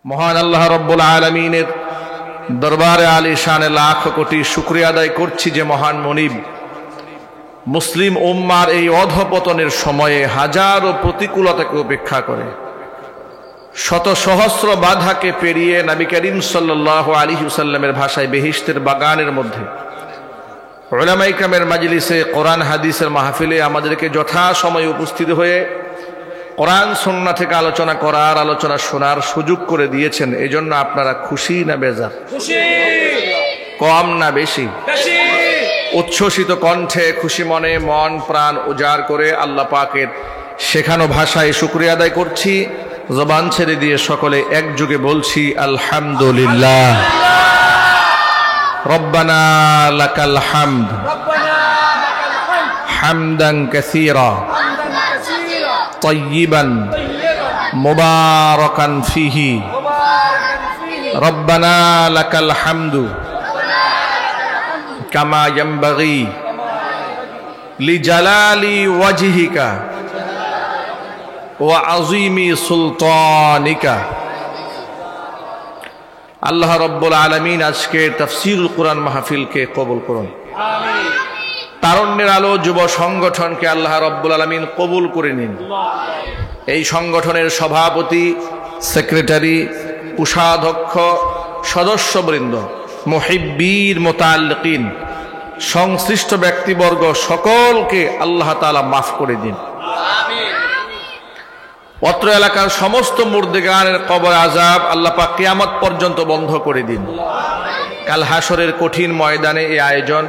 মহান আল্লাহ রব্বুল আলামিনের দরবারে আলিশানে লাখ কোটি শুকরিয়া আদায় করছি যে মহান মুনিব মুসলিম উম্মার এই অধপতনের সময়ে হাজারো প্রতিকূলতাকে উপেক্ষা করে শত সহস্র বাধাকে পেরিয়ে নবী করিম সাল্লাল্লাহু আলাইহি ওয়াসাল্লামের ভাষায় বেহেশতের বাগানের মধ্যে উলামায়ে কেরামের মাজলিসে কোরআন হাদিসের মাহফিলে আমাদেরকে যথাসময়ে উপস্থিত হয়ে কোরআন সুন্নাহ থেকে আলোচনা করার, আলোচনা শোনার সুযোগ করে দিয়েছেন। এজন্য আপনারা খুশি না বেজার? খুশি। কম না বেশি? বেশি। উচ্ছ্বসিত কণ্ঠে খুশি মনে মন প্রাণ উজাড় করে আল্লাহ পাকের শেখানো ভাষায় শুকরিয়া আদায় করছি। জবান ছেড়ে দিয়ে সকলে একযোগে বলছি আলহামদুলিল্লাহ। রব্বানা লাকাল হামদ হামদান কাসীরা طيبا مباركا فيه ربنا لك الحمد كما ينبغي لجلال وجهك وعظيم سلطانك। আল্লাহ রব্বুল আলামিন আজকে তাফসীরুল কুরআন মাহফিলকে কবুল করুন। আমিন। তারুণ্যের আলো যুব সংগঠনকে আল্লাহ রব্বুল আলামিন কবুল করে নিন। এই সংগঠনের সভাপতি, সেক্রেটারি, কোষাধ্যক্ষ, সদস্যবৃন্দ, মুহিব্বির, মুতাআল্লিকিন, সংশ্লিষ্ট ব্যক্তিবর্গ সকলকে আল্লাহ তাআলা মাফ করে দিন। আমিন। অত্র এলাকার সমস্ত মুর্দেগানের কবর আযাব আল্লাহ পাক কিয়ামত পর্যন্ত বন্ধ করে দিন। কাল হাসরের কঠিন ময়দানে এই আয়োজন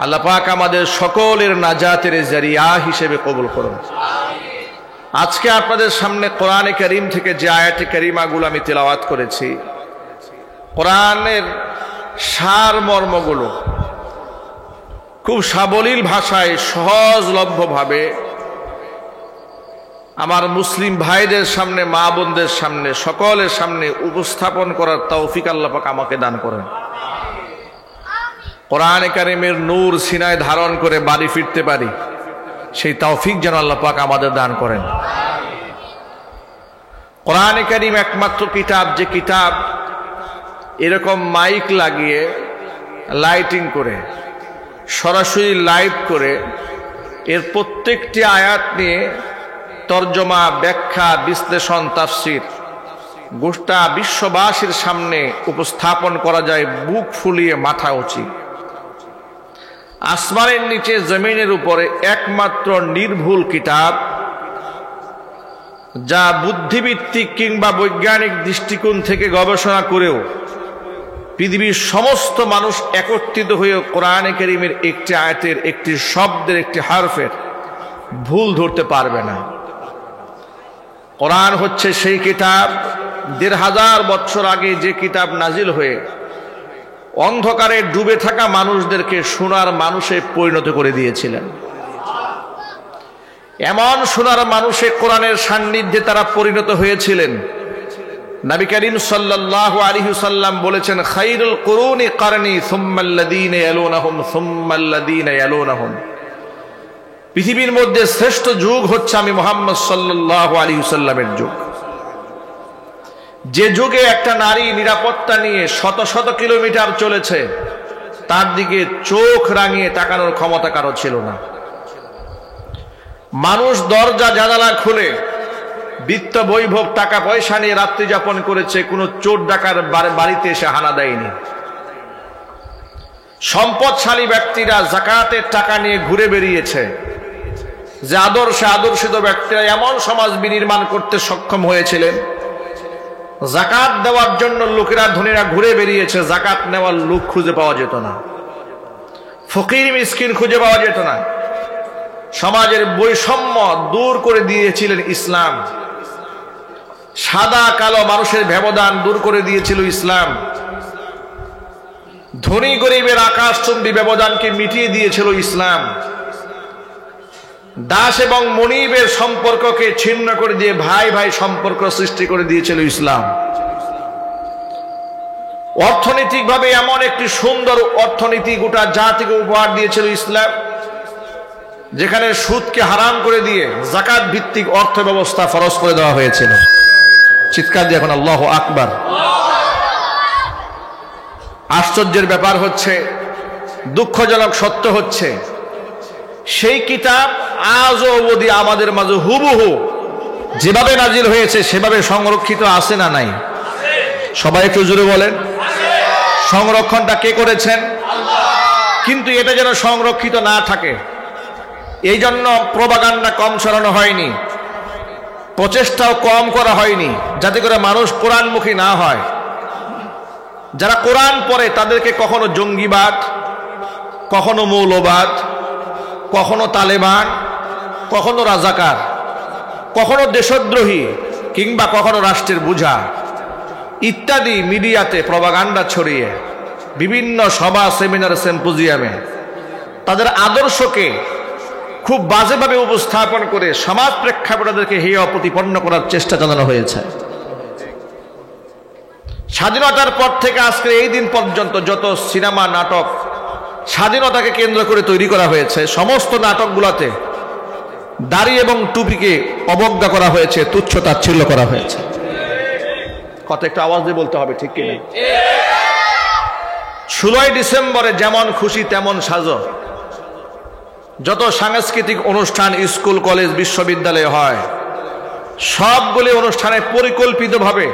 আল্লাহ পাক আমাদের সকলের নাজাতের জারিয়া হিসেবে কবুল করুন। আজকে আপনাদের সামনে কোরআনে কারীম থেকে যে আয়াতে কারীমাগুলো আমি তেলাওয়াত করেছি, কোরআনের সারমর্মগুলো খুব সাবলীল ভাষায় সহজলভ্যভাবে আমার মুসলিম ভাইদের সামনে, মা বোনদের সামনে, সকলের সামনে উপস্থাপন করার তৌফিক আল্লাহ পাক আমাকে দান করেন। কোরআনে কারীমের নূর সিনায় ধারণ করে বাড়ি ফিরতে পারি, সেই তৌফিক যেন আল্লাহ পাক আমাদের দান করেন। কোরআনে কারীম একমাত্র কিতাব, যে কিতাব এরকম মাইক লাগিয়ে লাইটিং করে সরাসরি লাইভ করে এর প্রত্যেকটি আয়াত নিয়ে তরজমা, ব্যাখ্যা, বিশ্লেষণ, তাফসীর গোটা বিশ্ববাসীর সামনে উপস্থাপন করা যায় বুক ফুলিয়ে মাথা উঁচি। আসমানের নিচে জমিনের উপরে একমাত্র নির্ভুল কিতাব, যা বুদ্ধিভিত্তিক কিংবা বৈজ্ঞানিক দৃষ্টিকোণ থেকে গবেষণা করেও পৃথিবীর সমস্ত মানুষ একত্রিত হয়ে কোরআনে কারীমের একটি আয়াতের, একটি শব্দের, একটি হারফের ভুল ধরতে পারবে না। কোরআন হচ্ছে সেই কিতাব ১৫০০ বছর আগে যে কিতাব নাজিল হয়ে অন্ধকারে ডুবে থাকা মানুষদেরকে সোনার মানুষে পরিণত করে দিয়েছিলেন। এমন সোনার মানুষে কোরআনের সান্নিধ্যে তারা পরিণত হয়েছিলেন। নবী করিম সাল্লাল্লাহু আলাইহি ওয়াসাল্লাম বলেছেন, খায়রুল কুরুনি কারনি সুম্মাল্লাযীনা ইয়ালুনাহুম সুম্মাল্লাযীনা ইয়ালুনাহুম। পৃথিবীর মধ্যে শ্রেষ্ঠ যুগ হচ্ছে আমি মুহাম্মদ সাল্লাল্লাহু আলাইহি ওয়াসাল্লামের যুগ। যে যুগে একটা নারী নিরাপত্তা নিয়ে শত শত কিলোমিটার চলেছে, তার দিকে চোখ রাঙিয়ে তাকানোর ক্ষমতা কারো ছিল না। মানুষ দরজা জানালা খুলে বিত্ত বৈভব, টাকা পয়সা নিয়ে রাত্রি যাপন করেছে, কোনো চোর ডাকার বাড়িতে এসে হানা দেয়নি। সম্পদশালী ব্যক্তিরা যাকাতের টাকা নিয়ে ঘুরে বেরিয়েছে। যে আদর্শিত ব্যক্তিরা এমন সমাজ বিনির্মাণ করতে সক্ষম হয়েছিলেন, যাকাত দেওয়ার জন্য লোকেরা, ধনীরা ঘুরে বেরিয়েছে, যাকাত নেওয়ার লোক খুঁজে পাওয়া যেত না, ফকির মিসকিন খুঁজে পাওয়া যেত না। সমাজের বৈষম্য দূর করে দিয়েছিলেন ইসলাম। সাদা কালো মানুষের ব্যবধান দূর করে দিয়েছিল ইসলাম। ধনী গরিবের আকাশচুম্বী ব্যবধানকে মিটিয়ে দিয়েছিল ইসলাম। দাস এবং মনিবের সম্পর্ককে ছিন্ন করে দিয়ে ভাই ভাই সম্পর্ক সৃষ্টি করে দিয়েছিল ইসলাম। অর্থনৈতিকভাবে এমন একটি সুন্দর অর্থনীতি গোটা জাতিকে উপহার দিয়েছিল ইসলাম, যেখানে সুদকে হারাম করে দিয়ে যাকাত ভিত্তিক অর্থ ব্যবস্থা ফরজ করে দেওয়া হয়েছিল। চিৎকার দিয়ে এখন আল্লাহু আকবার। আশ্চর্যের ব্যাপার হচ্ছে, দুঃখজনক সত্য হচ্ছে, সেই কিতাব আজও অবধি আমাদের মাঝে হুবহু যেভাবে নাজিল হয়েছে সেভাবে সংরক্ষিত আছে না নাই? সবাই একটু জোরে বলেন। সংরক্ষণটা কে করেছেন? কিন্তু এটা যেন সংরক্ষিত না থাকে এই জন্য প্রপাগান্ডা কম ছড়ানো হয়নি, প্রচেষ্টাও কম করা হয়নি, যাতে করে মানুষ কোরআনমুখী না হয়। যারা কোরআন পড়ে তাদেরকে কখনো জঙ্গিবাদ, কখনো মৌলবাদ, কখনো তালেবান, কখনো রাজাকার, কখনো দেশদ্রোহী, কিংবা কখনো রাষ্ট্রের বোঝা ইত্যাদি মিডিয়াতে প্রপাগান্ডা ছড়িয়ে বিভিন্ন সভা, সেমিনার, সিম্পোজিয়ামে তাদের আদর্শকে খুব বাজেভাবে উপস্থাপন করে সমাজ প্রেক্ষাপটকে হেয় প্রতিপন্ন করার চেষ্টা চালানো হয়েছে। স্বাধীনতার পর থেকে আজকে এই দিন পর্যন্ত যত সিনেমা, নাটক স্বাধীনতাকে কেন্দ্র করে তৈরি করা হয়েছে, সমস্ত নাটকগুলোতে দাড়ি এবং টুপিকে অবজ্ঞা করা হয়েছে, তুচ্ছ তাচ্ছিল্য করা হয়েছে। কত একটা আওয়াজ দিয়ে বলতে হবে, ঠিক কিনা? 16ই ডিসেম্বরে যেমন খুশি তেমন সাজো, যত সাংস্কৃতিক অনুষ্ঠান স্কুল, কলেজ, বিশ্ববিদ্যালয়ে হয়, সবগুলি অনুষ্ঠানে পরিকল্পিতভাবে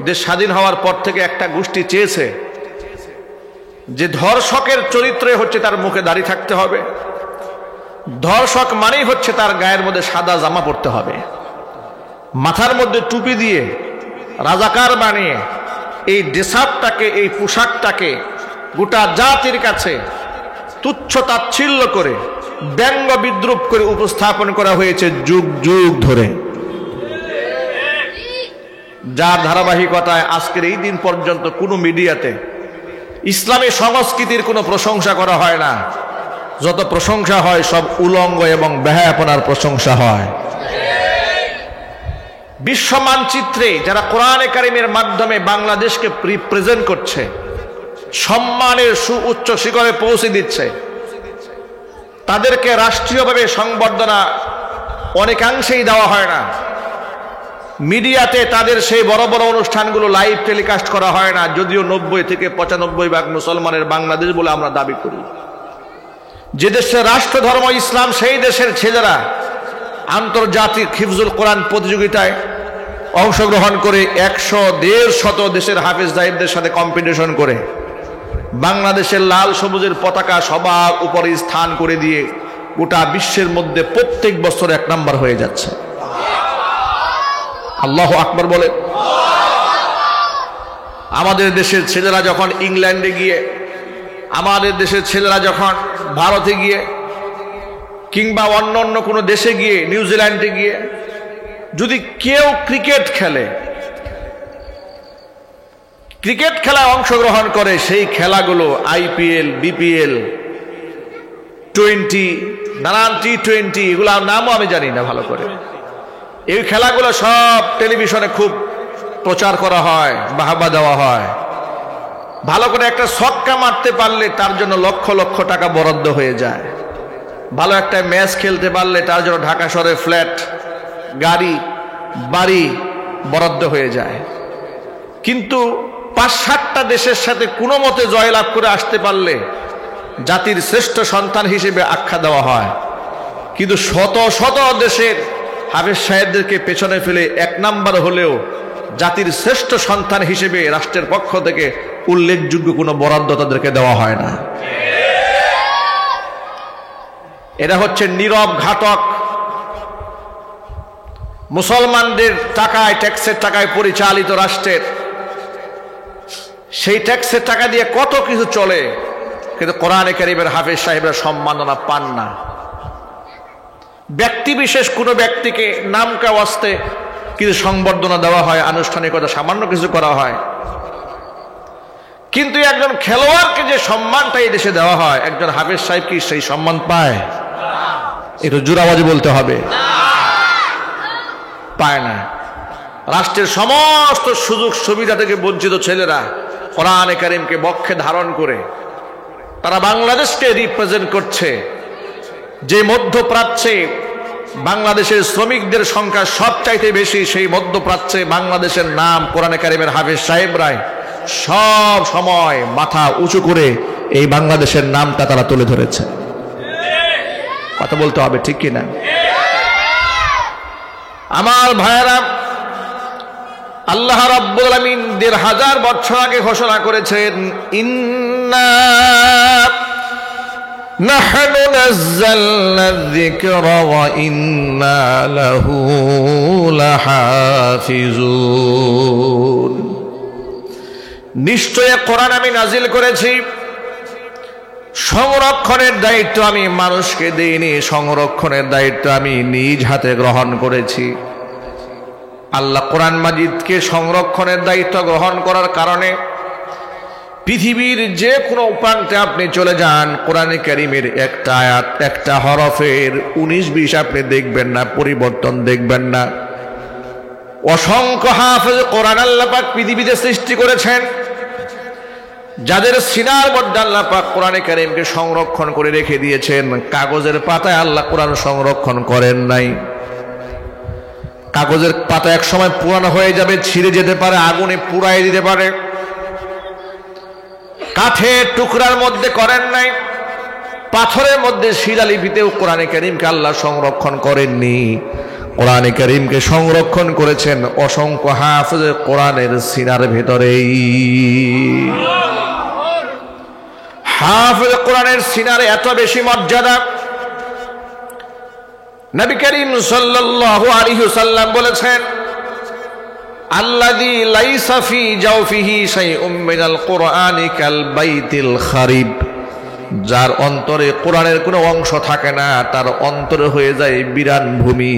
দেশ স্বাধীন হওয়ার পর থেকে একটা গোষ্ঠী চেয়েছে যে ধর্ষকের চরিত্রে হচ্ছে তার মুখে দাড়ি থাকতে হবে, ধর্ষক মানেই হচ্ছে তার গায়ের মধ্যে সাদা জামা পরতে হবে, মাথার মধ্যে টুপি দিয়ে রাজাকার বানিয়ে এই ড্রেসআপটাকে, এই পোশাকটাকে গোটা জাতির কাছে তুচ্ছ তাচ্ছিল্য করে, ব্যঙ্গ বিদ্রুপ করে উপস্থাপন করা হয়েছে যুগ যুগ ধরে, যার ধারাবাহিকতায় আজকের এই দিন পর্যন্ত কোনো মিডিয়াতে ইসলামী সংস্কৃতির কোনো প্রশংসা করা হয় না। যত প্রশংসা হয় সব উলঙ্গ এবং বেহায়াপনার প্রশংসা হয়। বিশ্ব মানচিত্রে যারা কোরআনে কারিমের মাধ্যমে বাংলাদেশকে রিপ্রেজেন্ট করছে, সম্মানের সুউচ্চ শিখরে পৌঁছে দিচ্ছে, তাদেরকে রাষ্ট্রীয়ভাবে সংবর্ধনা অনেকাংশেই দেওয়া হয় না। মিডিয়াতে তাদের সেই বড় বড় অনুষ্ঠানগুলো লাইভ টেলিকাস্ট করা হয় না, যদিও 90 থেকে 95% মুসলমানের বাংলাদেশ বলে আমরা দাবি করি। যে দেশের রাষ্ট্র ধর্ম ইসলাম, সেই দেশের ছেলেরা আন্তর্জাতিক হিফজুল কোরআন প্রতিযোগিতায় অংশগ্রহণ করে 100-150 দেশের হাফেজ সাহেবদের সাথে কম্পিটিশন করে বাংলাদেশের লাল সবুজের পতাকা সবার উপরে স্থান করে দিয়ে গোটা বিশ্বের মধ্যে প্রত্যেক বছর 1 নাম্বার হয়ে যাচ্ছে। আল্লাহু আকবার বলে। আমাদের দেশের ছেলেরা যখন ইংল্যান্ডে গিয়ে, আমাদের দেশের ছেলেরা যখন ভারতে গিয়ে, কিংবা অন্য অন্য কোনো দেশে গিয়ে, নিউজিল্যান্ডে গিয়ে যদি কেউ ক্রিকেট খেলে, ক্রিকেট খেলায় অংশগ্রহণ করে, সেই খেলাগুলো IPL, BPL, 20, নানান T20, এগুলোর নামও আমি জানি না ভালো করে, এই খেলাগুলো সব টেলিভিশনে খুব প্রচার করা হয়, বাহবা দেওয়া হয়। ভালো করে একটা ছক্কা মারতে পারলে তার জন্য লক্ষ লক্ষ টাকা বরাদ্দ হয়ে যায়। ভালো একটা ম্যাচ খেলতে পারলে তার জন্য ঢাকা শহরে ফ্ল্যাট, গাড়ি, বাড়ি বরাদ্দ হয়ে যায়। কিন্তু 5-7টা দেশের সাথে কোনো মতে জয়লাভ করে আসতে পারলে জাতির শ্রেষ্ঠ সন্তান হিসেবে আখ্যা দেওয়া হয়। কিন্তু শত শত দেশের হাফেজ সাহেবদেরকে পেছনে ফেলে 1 নাম্বার হলেও জাতির শ্রেষ্ঠ সন্তান হিসেবে রাষ্ট্রের পক্ষ থেকে উল্লেখযোগ্য কোনো বরাদ্দ তাদেরকে দেওয়া হয় না। এরা হচ্ছে নীরব ঘাতক। মুসলমানদের টাকায়, ট্যাক্সের টাকায় পরিচালিত রাষ্ট্রের সেই ট্যাক্সের টাকা দিয়ে কত কিছু চলে, কিন্তু কোরআনে কারিমের হাফেজ সাহেবরা সম্মাননা পান না। ব্যক্তি বিশেষ কোনো ব্যক্তিকে নামকা ওয়াস্তে কিছু সংবর্ধনা দেওয়া হয়, আনুষ্ঠানিকতা সামান্য কিছু করা হয়, কিন্তু একজন খেলোয়াড়কে যে সম্মানটা এই দেশে দেওয়া হয়, একজন হাফেজ সাহেব কি সেই সম্মান পায়? এটা জোর আওয়াজে বলতে হবে, পায় না। রাষ্ট্রের সমস্ত সুযোগ সুবিধা থেকে বঞ্চিত ছেলেরা কোরআনে কারিমকে বক্ষে ধারণ করে তারা বাংলাদেশকে রিপ্রেজেন্ট করছে। যে মধ্যপ্রাচ্যে বাংলাদেশের শ্রমিকদের সংখ্যা সবচাইতে বেশি, সেই মধ্যপ্রাচ্যে বাংলাদেশের নাম কোরআনে কারিমের হাফেজ সাহেবরাই সব সময় মাথা উঁচু করে এই বাংলাদেশের নামটা তারা তুলে ধরেছে। কথা বলতে হবে, ঠিক কিনা? আমার ভাইয়েরা, আল্লাহ রাব্বুল আলামিন ১৫০০ বছর আগে ঘোষণা করেছেন, ইন্না নাহনু নাযালনা যিকরা ওয়া ইন্না লাহু লাহাফিজুন। নিশ্চয় কোরআন আমি নাজিল করেছি, সংরক্ষণের দায়িত্ব আমি মানুষকে দেইনি, সংরক্ষণের দায়িত্ব আমি নিজ হাতে গ্রহণ করেছি। আল্লাহ কোরআন মাজিদকে সংরক্ষণের দায়িত্ব গ্রহণ করার কারণে পৃথিবীর যে কোনো প্রান্তে আপনি চলে যান, কোরআনে কারীমের একটা আয়াত, একটা হরফের ১৯-২০ আপনি দেখবেন না, পরিবর্তন দেখবেন না। অসংখ্য হাফেজ কোরআন আল্লাহ পাক পৃথিবীতে সৃষ্টি করেছেন, যাদের সিনার মধ্যে আল্লাহ পাক কোরআনে কারীমকে সংরক্ষণ করে রেখে দিয়েছেন। কাগজের পাতায় আল্লাহ কোরআন সংরক্ষণ করেন নাই। কাগজের পাতা এক সময় পুরানো হয়ে যাবে, ছিঁড়ে যেতে পারে, আগুনে পুড়াই দিতে পারে। কাঠের টুকরার মধ্যে করেন নাই, পাথরের মধ্যে শিলালিপিতেও কোরআনে কারীমকে আল্লাহ সংরক্ষণ করেননি। কোরআনে কারীমকে সংরক্ষণ করেছেন অসংখ্য হাফেজ কোরআনের সিনার ভেতরেই। হাফেজ কোরআনের সিনারে এত বেশি মর্যাদা, নবী করিম সাল্লাল্লাহু আলাইহি ওয়াসাল্লাম বলেছেন, আল্লাযী লাইসা ফি জাওফিহি শাইউম মিনাল কুরআনি কাল বাইতিল খারিব। যার অন্তরে কোরআনের কোনো অংশ থাকে না, তার অন্তরে হয়ে যায় বিরান ভূমি।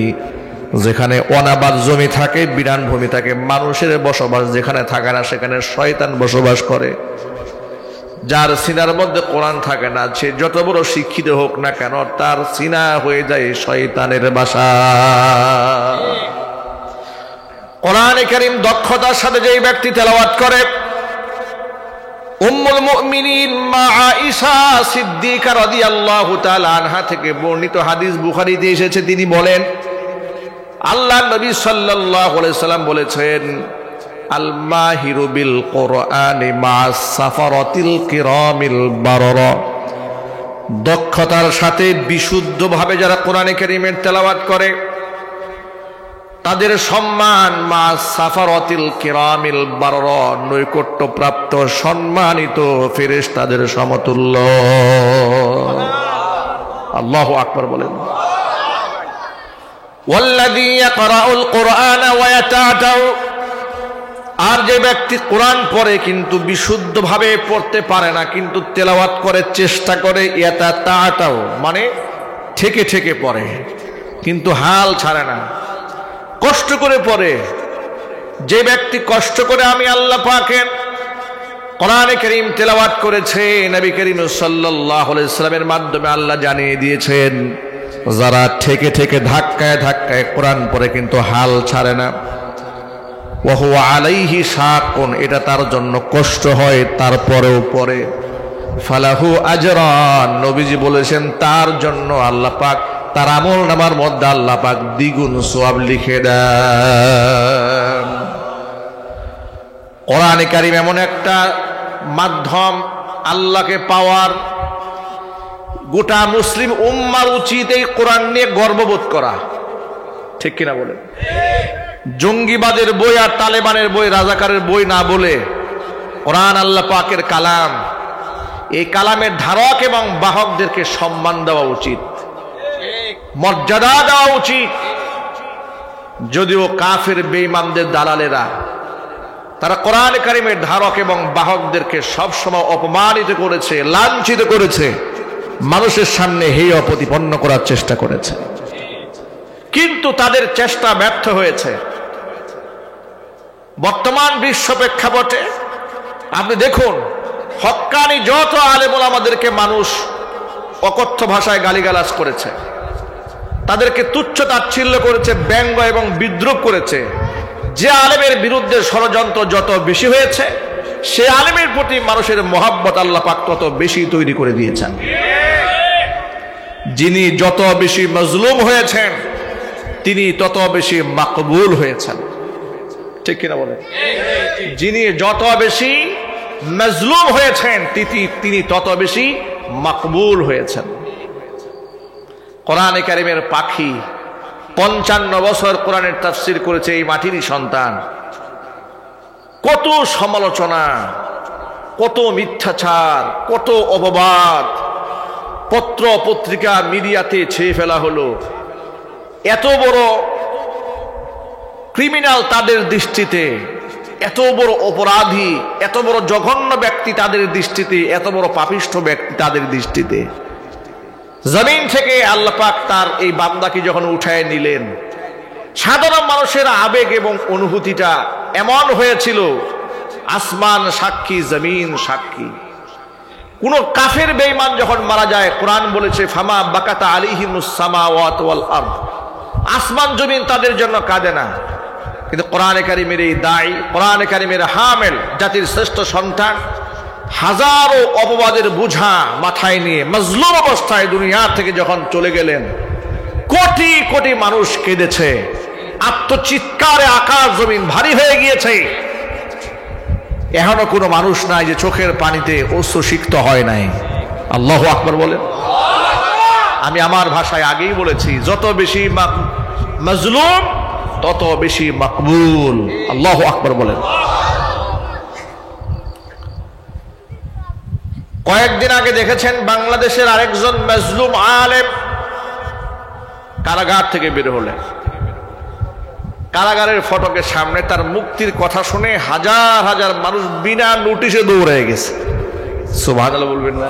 যেখানে অনাবাদ জমি থাকে, বিরান ভূমি থাকে, মানুষের বসবাস যেখানে থাকে না, সেখানে শয়তান বসবাস করে। যার সিনার মধ্যে কোরআন থাকে না, সে যত বড় শিক্ষিত হোক না কেন, তার সিনা হয়ে যায় শয়তানের বাসা। কোরআনে কারীম দক্ষতার সাথে যেই ব্যক্তি তেলাওয়াত করে, উম্মুল মুমিনিন মা আয়েশা সিদ্দিকা রাদিয়াল্লাহু তাআলা আনহা থেকে বর্ণিত হাদিস বুখারীতে এসেছে, তিনি বলেন, আল্লাহর নবী সাল্লাল্লাহু আলাইহি সাল্লাম বলেছেন, আল মাহিরু বিল কোরআনি মা'আস সাফারাতিল কিরামিল বাররা। দক্ষতার সাথে বিশুদ্ধভাবে যারা কোরআনে কারীমের তেলাওয়াত করে, তাদের সম্মান মা'আস সাফারাতিল কিরামিল বাররা, নৈকট্যপ্রাপ্ত সম্মানিত ফেরেশতাদের সমতুল্য। আল্লাহু আকবার বলেন। ওয়াল্লাযী ইয়াকরাউল কুরআনা ওয়া ইয়াতাআতাউ। আর যে ব্যক্তি কোরআন পড়ে কিন্তু বিশুদ্ধভাবে পড়তে পারে না, কিন্তু তেলাওয়াত করে, চেষ্টা করে, ইয়াতাআতাউ মানে ঠেকে ঠেকে পড়ে, কিন্তু হাল ছাড়ে না, কষ্ট করে পড়ে। যে ব্যক্তি কষ্ট করে আমি আল্লাহ পাকের কোরআনে কারীম তেলাওয়াত করেছে, নবী করিম সাল্লাল্লাহু আলাইহি সাল্লামের মাধ্যমে আল্লাহ জানিয়ে দিয়েছেন, যারা ঠেকে ঠেকে ধাক্কায় ধাক্কায় কোরআন পড়ে কিন্তু হাল ছাড়ে না, ওয়া হুয়া আলাইহি শাকুন, এটা তার জন্য কষ্ট হয়, তারপরেও পড়ে, ফালাহু আজরান, নবীজি বলেছেন তার জন্য আল্লাহ পাক তার আমল নামার মধ্যে আল্লাহ পাক দ্বিগুণ সওয়াব লিখে দেন। কোরআনে কারীম এমন একটা মাধ্যম আল্লাহকে পাওয়ার, গোটা মুসলিম উম্মার উচিত এই কোরআন নিয়ে গর্ববোধ করা, ঠিক কিনা বলেন? জঙ্গিবাদের বই আর তালেবানের বই, রাজাকারের বই না বলে কোরআন আল্লাহ পাকের কালাম, এই কালামের ধারক এবং বাহকদেরকে সম্মান দেওয়া উচিত, মর্যাদা দেওয়া উচিত। যদিও কাফের বেঈমানদের দালালেরা, তারা কোরআন কারীমের ধারক এবং বাহকদেরকে সবসময় অপমানিত করেছে, লাঞ্ছিত করেছে, মানুষের সামনে হেয় প্রতিপন্ন করার চেষ্টা করেছে, কিন্তু তাদের চেষ্টা ব্যর্থ হয়েছে। বর্তমান বিশ্ব প্রেক্ষাপটে আপনি দেখুন, হক্কানি যত আলেম ওলামাদেরকে মানুষ অকথ্য ভাষায় গালিগালাজ করেছে, তাদেরকে তুচ্ছ তাচ্ছিল্য করেছে, ব্যঙ্গ এবং বিদ্রুপ করেছে। যে আলেমের বিরুদ্ধে ষড়যন্ত্র যত বেশি হয়েছে, সে আলেমের প্রতি মানুষের মহাব্বত আল্লাহ পাক তত বেশি তৈরি করে দিয়েছেন। যিনি যত বেশি মজলুম হয়েছেন, তিনি তত বেশি মাকবুল হয়েছেন। ঠিক কিনা বলেন? যিনি যত বেশি মাজলুম হয়েছেন তিনি তত বেশি মাকবুল হয়েছেন। কোরআনে কারিমের পাখি 55 বছর কোরআনের তাফসীর করেছে এই মাটিরই সন্তান। কত সমালোচনা, কত মিথ্যাচার, কত অপবাদ পত্র পত্রিকা মিডিয়াতে ছেয়ে ফেলা হলো। এত বড় ক্রিমিনাল তাদের দৃষ্টিতে, এত বড় অপরাধী, এত বড় জঘন্য ব্যক্তি তাদের দৃষ্টিতে, এত বড় পাপিষ্ঠ ব্যক্তি তাদের দৃষ্টিতে। জমিন থেকে আল্লাহ পাক তার এই বান্দাকে যখন উঠায় নিলেন, সাধারণ মানুষের আবেগ এবং অনুভূতিটা এমন হয়েছিল, আসমান সাক্ষী, জমিন সাক্ষী। কোন কাফের বেঈমান যখন মারা যায়, কোরআন বলেছে ফামা বাকাতা আলাইহিমুস সামাওয়াতু ওয়াল আরদ, আসমান জমিন তাদের জন্য কাঁদে না। কিন্তু কোরআনে কারিমের এই দায়ী, কোরআনে কারিমের হামেল, জাতির শ্রেষ্ঠ সন্তান, হাজারো অপবাদের বোঝা মাথায় নিয়ে মাজলুম অবস্থায় দুনিয়া থেকে যখন চলে গেলেন, কোটি কোটি মানুষ কেঁদেছে, আত্মচিৎকারে আকাশ জমিন ভারী হয়ে গিয়েছে। এখনো কোনো মানুষ নাই যে চোখের পানিতে অশ্রুসিক্ত হয় নাই। আল্লাহু আকবার বলেন। আমি আমার ভাষায় আগেই বলেছি, যত বেশি মাজলুম তত বেশি মাকবুল। আল্লাহু আকবার বলেন। কয়েকদিন আগে দেখেছেন বাংলাদেশের আরেকজন মাজলুম আলেম কারাগার থেকে বের হলেন। কারাগারের ফটকের সামনে তার মুক্তির কথা শুনে হাজার হাজার মানুষ বিনা নোটিশে দৌড়ে গেছে। সুবহানাল্লাহ বলবেন না?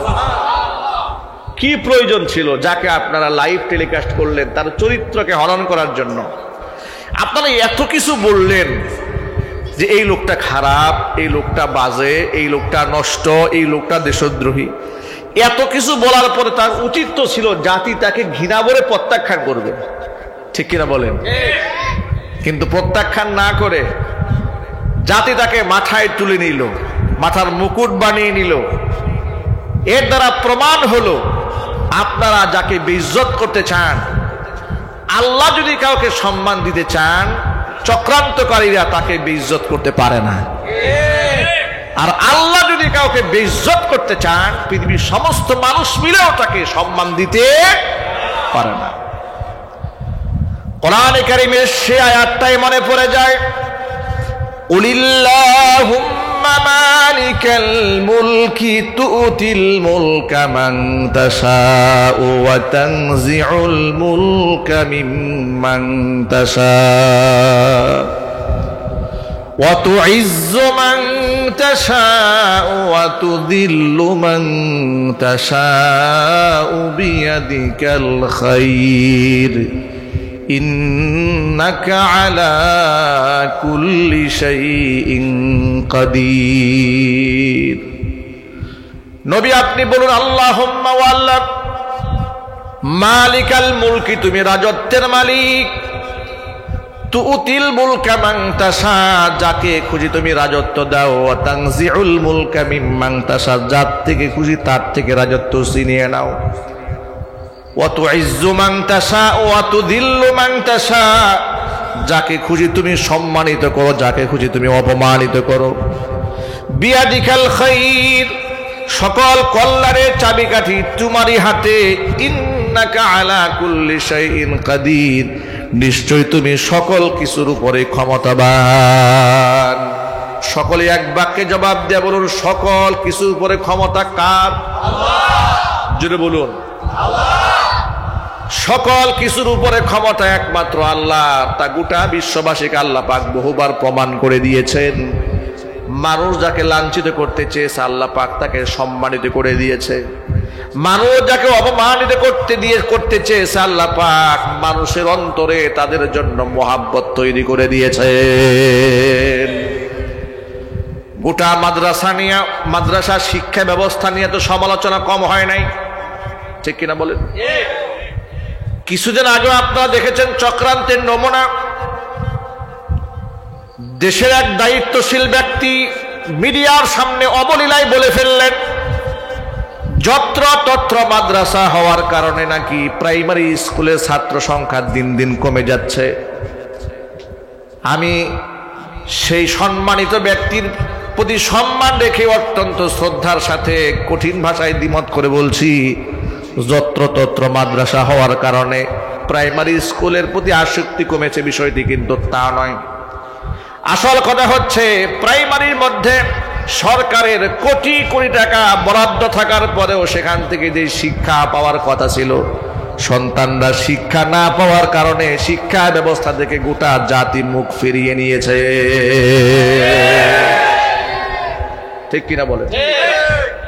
কি প্রয়োজন ছিল যাকে আপনারা লাইভ টেলিকাস্ট করলেন তার চরিত্রকে হনন করার জন্য? আপনারা এত কিছু বললেন যে এই লোকটা খারাপ, এই লোকটা বাজে, এই লোকটা নষ্ট, এই লোকটা দেশদ্রোহী। এত কিছু বলার পরে তার উচিত তো ছিল জাতি তাকে ঘৃণা ভরে প্রত্যাখ্যান করবে। ঠিক কিনা বলেন? কিন্তু প্রত্যাখ্যান না করে জাতি তাকে মাথায় তুলে নিল, মাথার মুকুট বানিয়ে নিল। এর দ্বারা প্রমাণ হলো আপনারা যাকে বেইজ্জত করতে চান, আল্লাহ যদি কাউকে সম্মান দিতে চান, চক্রান্তকারীরা তাকে বেইজ্জত করতে পারে না। আর আল্লাহ যদি কাউকে বেইজ্জত করতে চান, পৃথিবীর সমস্ত মানুষ মিলেও তাকে সম্মান দিতে পারে না। কোরআনে কারীমের সে আয়াতটাই মনে পড়ে যায়, উলিল্লাহুম্মা মালিকাল মুলকি তুতিল মুলকা মান তাশাউ ওয়া তানজিউল মুলকা মিম্মান তাশাউ ওয়া তুইজ্জু মান তাশাউ ওয়া তুযিল্লু মান তাশাউ বিয়াদিকাল খায়র ইন্নাকা আলা কুল্লি শাইইন কাদির। নবী আপনি বলুন, আল্লাহুম্মা ওয়া আল্লাহ, মালিকাল মুলকি, তুমি রাজত্বের মালিক, তুতিল মুলকা মান তাশা, যাকে খুশি তুমি রাজত্ব দাও, ওয়া তানজিউল মুলকা মিম্মান তাশা, যার থেকে খুশি তার থেকে রাজত্ব ছিনিয়ে নাও, ওয়া তুইজ্জু মান তাশা ওয়া তুযিল্লু মান তাশা, যাকে খুশি তুমি সম্মানিত করো, যাকে খুশি তুমি অপমানিত করো। বিয়াদিকাল খায়র, সকল কল্যাণের চাবিকাঠি তোমারই হাতে। ইন্নাকা আলা কুল্লি শাইইন কাদির, নিশ্চয় তুমি সকল কিছুর উপরে ক্ষমতাবান। সকলে এক বাক্যে জবাব দিয়ে বলুন, সকল কিছুর উপরে ক্ষমতা কার? আল্লাহ। জোরে বলুন, আল্লাহ। সকল কিছুর উপরে ক্ষমতা একমাত্র আল্লাহ। তা গোটা বিশ্ববাসীকে আল্লাহ পাক বহুবার প্রমাণ করে দিয়েছেন। মানুষ যাকে লাঞ্ছিত করতে চেয়েছে, আল্লাহ পাক তাকে সম্মানিত করে দিয়েছে। মানুষ যাকে অপমানিত করতে চেয়েছে, আল্লাহ পাক মানুষের অন্তরে তাদের জন্য মহাব্বত তৈরি করে দিয়েছেন। গোটা মাদ্রাসা শিক্ষা ব্যবস্থা নিয়ে তো সমালোচনা কম হয় নাই। ঠিক কিনা বলেন? কিছুদিন আগে আপনারা দেখেছেন চক্রান্তের নমুনা। দেশের এক দায়িত্বশীল ব্যক্তি মিডিয়ার সামনে অবলীলায় বলে ফেললেন, যত্র তত্র মাদ্রাসা হওয়ার কারণে নাকি প্রাইমারি স্কুলে ছাত্র সংখ্যা দিন দিন কমে যাচ্ছে। আমি সেই সম্মানিত ব্যক্তির প্রতি সম্মান রেখে অত্যন্ত শ্রদ্ধার সাথে কঠিন ভাষায় দ্বিমত করে বলছি, যত্র তত্র মাদ্রাসা হওয়ার কারণে প্রাইমারি স্কুলের প্রতি আসক্তি কমেছে, বিষয়টি কিন্তু তা নয়। আসল কথা হচ্ছে প্রাইমারির মধ্যে সরকারের কোটি কোটি টাকা বরাদ্দ থাকার পরেও সেখান থেকে যে শিক্ষা পাওয়ার কথা ছিল, সন্তানরা শিক্ষা না পাওয়ার কারণে শিক্ষা ব্যবস্থা থেকে গোটা জাতি মুখ ফিরিয়ে নিয়েছে। ঠিক কিনা বলে?